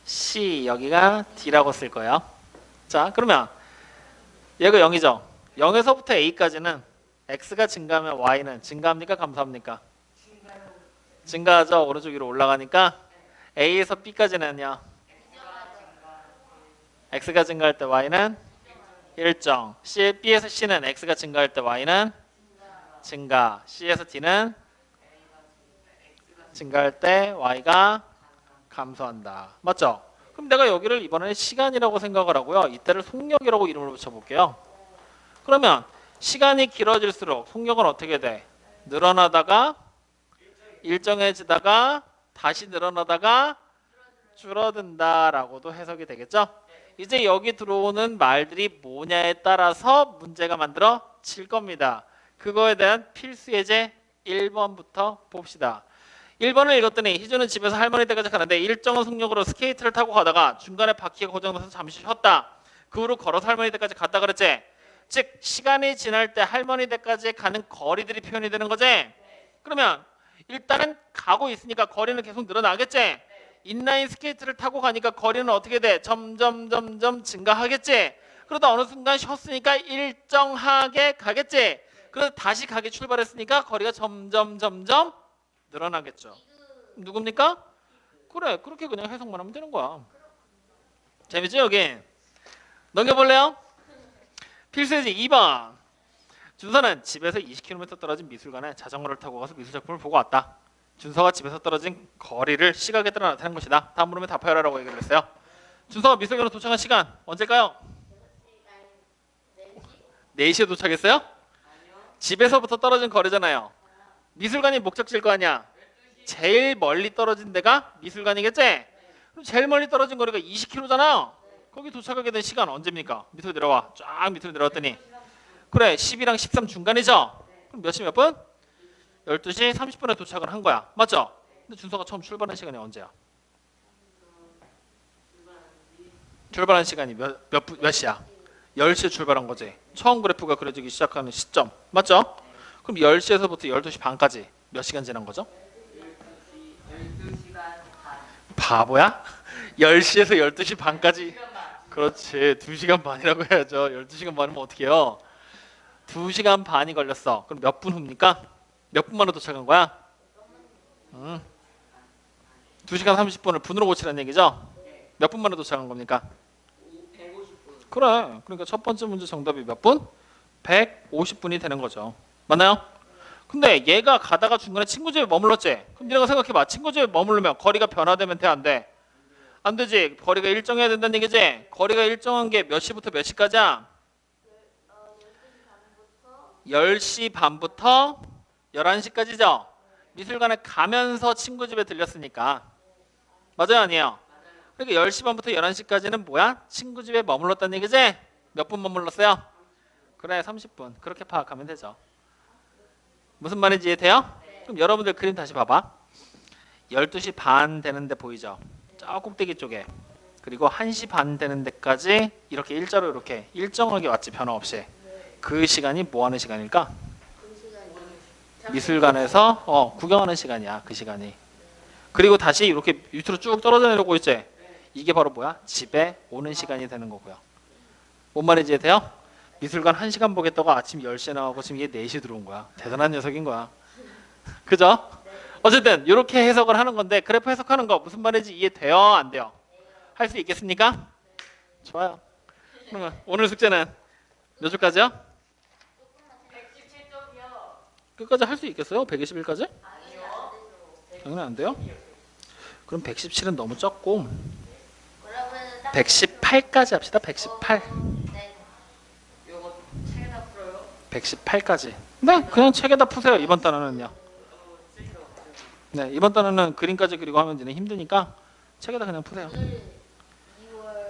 C, 여기가 D라고 쓸 거예요. 자, 그러면 얘가 0이죠. 0에서부터 A까지는 X가 증가하면 Y는 증가합니까? 감소합니까? 증가하죠. 오른쪽 위로 올라가니까 A에서 B까지는요. X가 증가할 때 Y는 일정. B에서 C는 X가 증가할 때 Y는 증가. C에서 D는 증가할 때 Y가 감소한다. 맞죠? 그럼 내가 여기를 이번에는 시간이라고 생각을 하고요. 이때를 속력이라고 이름을 붙여볼게요. 그러면 시간이 길어질수록 속력은 어떻게 돼? 늘어나다가 일정해지다가 다시 늘어나다가 줄어든다라고도 해석이 되겠죠? 이제 여기 들어오는 말들이 뭐냐에 따라서 문제가 만들어질 겁니다. 그거에 대한 필수 예제 1번부터 봅시다. 1번을 읽었더니 희주는 집에서 할머니 댁까지 가는데 일정한 속력으로 스케이트를 타고 가다가 중간에 바퀴가 고장나서 잠시 쉬었다. 그 후로 걸어서 할머니 댁까지 갔다 그랬지? 즉 시간이 지날 때 할머니 댁까지 가는 거리들이 표현이 되는 거지? 그러면 일단은 가고 있으니까 거리는 계속 늘어나겠지? 인라인 스케이트를 타고 가니까 거리는 어떻게 돼? 점점 증가하겠지? 그러다 어느 순간 쉬었으니까 일정하게 가겠지? 그래서 다시 가기 출발했으니까 거리가 점점 늘어나겠죠. 누굽니까? 그래, 그렇게 그냥 해석만 하면 되는 거야. 재밌죠 여기? 넘겨볼래요? 필수예제 2번. 준서는 집에서 20km 떨어진 미술관에 자전거를 타고 가서 미술작품을 보고 왔다. 준서가 집에서 떨어진 거리를 시각에 따라 나타낸 것이다. 다음 물음에 답하여라라고 얘기를 했어요. 준서가 미술관에 도착한 시간 언제일까요? 4시에 도착했어요? 집에서부터 떨어진 거리잖아요. 미술관이 목적지일 거 아니야. 제일 멀리 떨어진 데가 미술관이겠지? 그럼 제일 멀리 떨어진 거리가 20km잖아요. 거기 도착하게 된 시간 언제입니까? 밑으로 내려와. 쫙 밑으로 내려왔더니 그래 10이랑 13 중간이죠? 그럼 몇 시 몇 분? 12시 30분에 도착을 한 거야. 맞죠? 근데 준서가 처음 출발한 시간이 언제야? 출발한 시간이 몇 시야? 10시에 출발한 거지. 처음 그래프가 그려지기 시작하는 시점. 맞죠? 그럼 10시에서부터 12시 반까지 몇 시간 지난 거죠? 12시간 반. 바보야? 10시에서 12시 반까지. 그렇지. 2시간 반이라고 해야죠. 12시간 반이면 어떻게 해요? 2시간 반이 걸렸어. 그럼 몇 분 후입니까? 몇 분 만에 도착한 거야? 2시간 30분을 분으로 고치라는 얘기죠? 몇 분 만에 도착한 겁니까? 150분. 그래. 그러니까 첫 번째 문제 정답이 몇 분? 150분이 되는 거죠. 맞나요? 근데 얘가 가다가 중간에 친구 집에 머물렀지? 그럼 네가 생각해봐. 친구 집에 머무르면 거리가 변화되면 돼? 안 돼? 안 되지. 거리가 일정해야 된다는 얘기지? 거리가 일정한 게 몇 시부터 몇 시까지야? 10시 반부터 11시까지죠? 미술관에 가면서 친구 집에 들렸으니까. 맞아요? 아니에요? 그러니까 10시 반부터 11시까지는 뭐야? 친구 집에 머물렀다는 얘기지? 몇 분 머물렀어요? 그래 30분. 그렇게 파악하면 되죠. 무슨 말인지 이해돼요? 그럼 여러분들 그림 다시 봐봐. 12시 반 되는 데 보이죠? 저 꼭대기 쪽에. 그리고 1시 반 되는 데까지 이렇게 일자로 이렇게 일정하게 왔지 변화 없이. 그 시간이 뭐 하는 시간일까? 미술관에서 구경하는 시간이야. 그 시간이. 그리고 다시 이렇게 밑으로 쭉 떨어져 내려오고 있지? 이게 바로 뭐야? 집에 오는 시간이 되는 거고요. 뭔 말인지 이해돼요? 미술관 1시간 보겠다고 아침 10시에 나가고 지금 얘 4시에 들어온 거야. 대단한 녀석인 거야. 그죠? 어쨌든 이렇게 해석을 하는 건데 그래프 해석하는 거 무슨 말인지 이해돼요? 안 돼요? 할 수 있겠습니까? 좋아요. 그러면 오늘 숙제는 몇 줄까지요? 117점이요. 끝까지 할 수 있겠어요? 121까지? 당연히 안 돼요? 그럼 117은 너무 적고 118까지 합시다. 118. 요거 책에다 풀어요. 118까지. 네, 그냥 책에다 푸세요. 이번 단어는요. 네, 이번 단어는 그림까지 그리고 하면 되는 힘드니까 책에다 그냥 푸세요.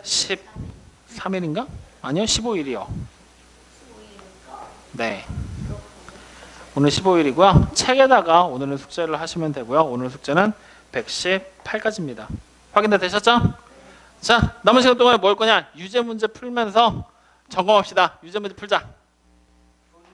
13일인가? 아니요, 15일이요. 네. 오늘 15일이고요. 책에다가 오늘은 숙제를 하시면 되고요. 오늘 숙제는 118까지입니다. 확인 다 되셨죠? 자, 남은 시간 동안에 뭐 할 거냐? 유제 문제 풀면서 점검합시다. 유제 문제 풀자.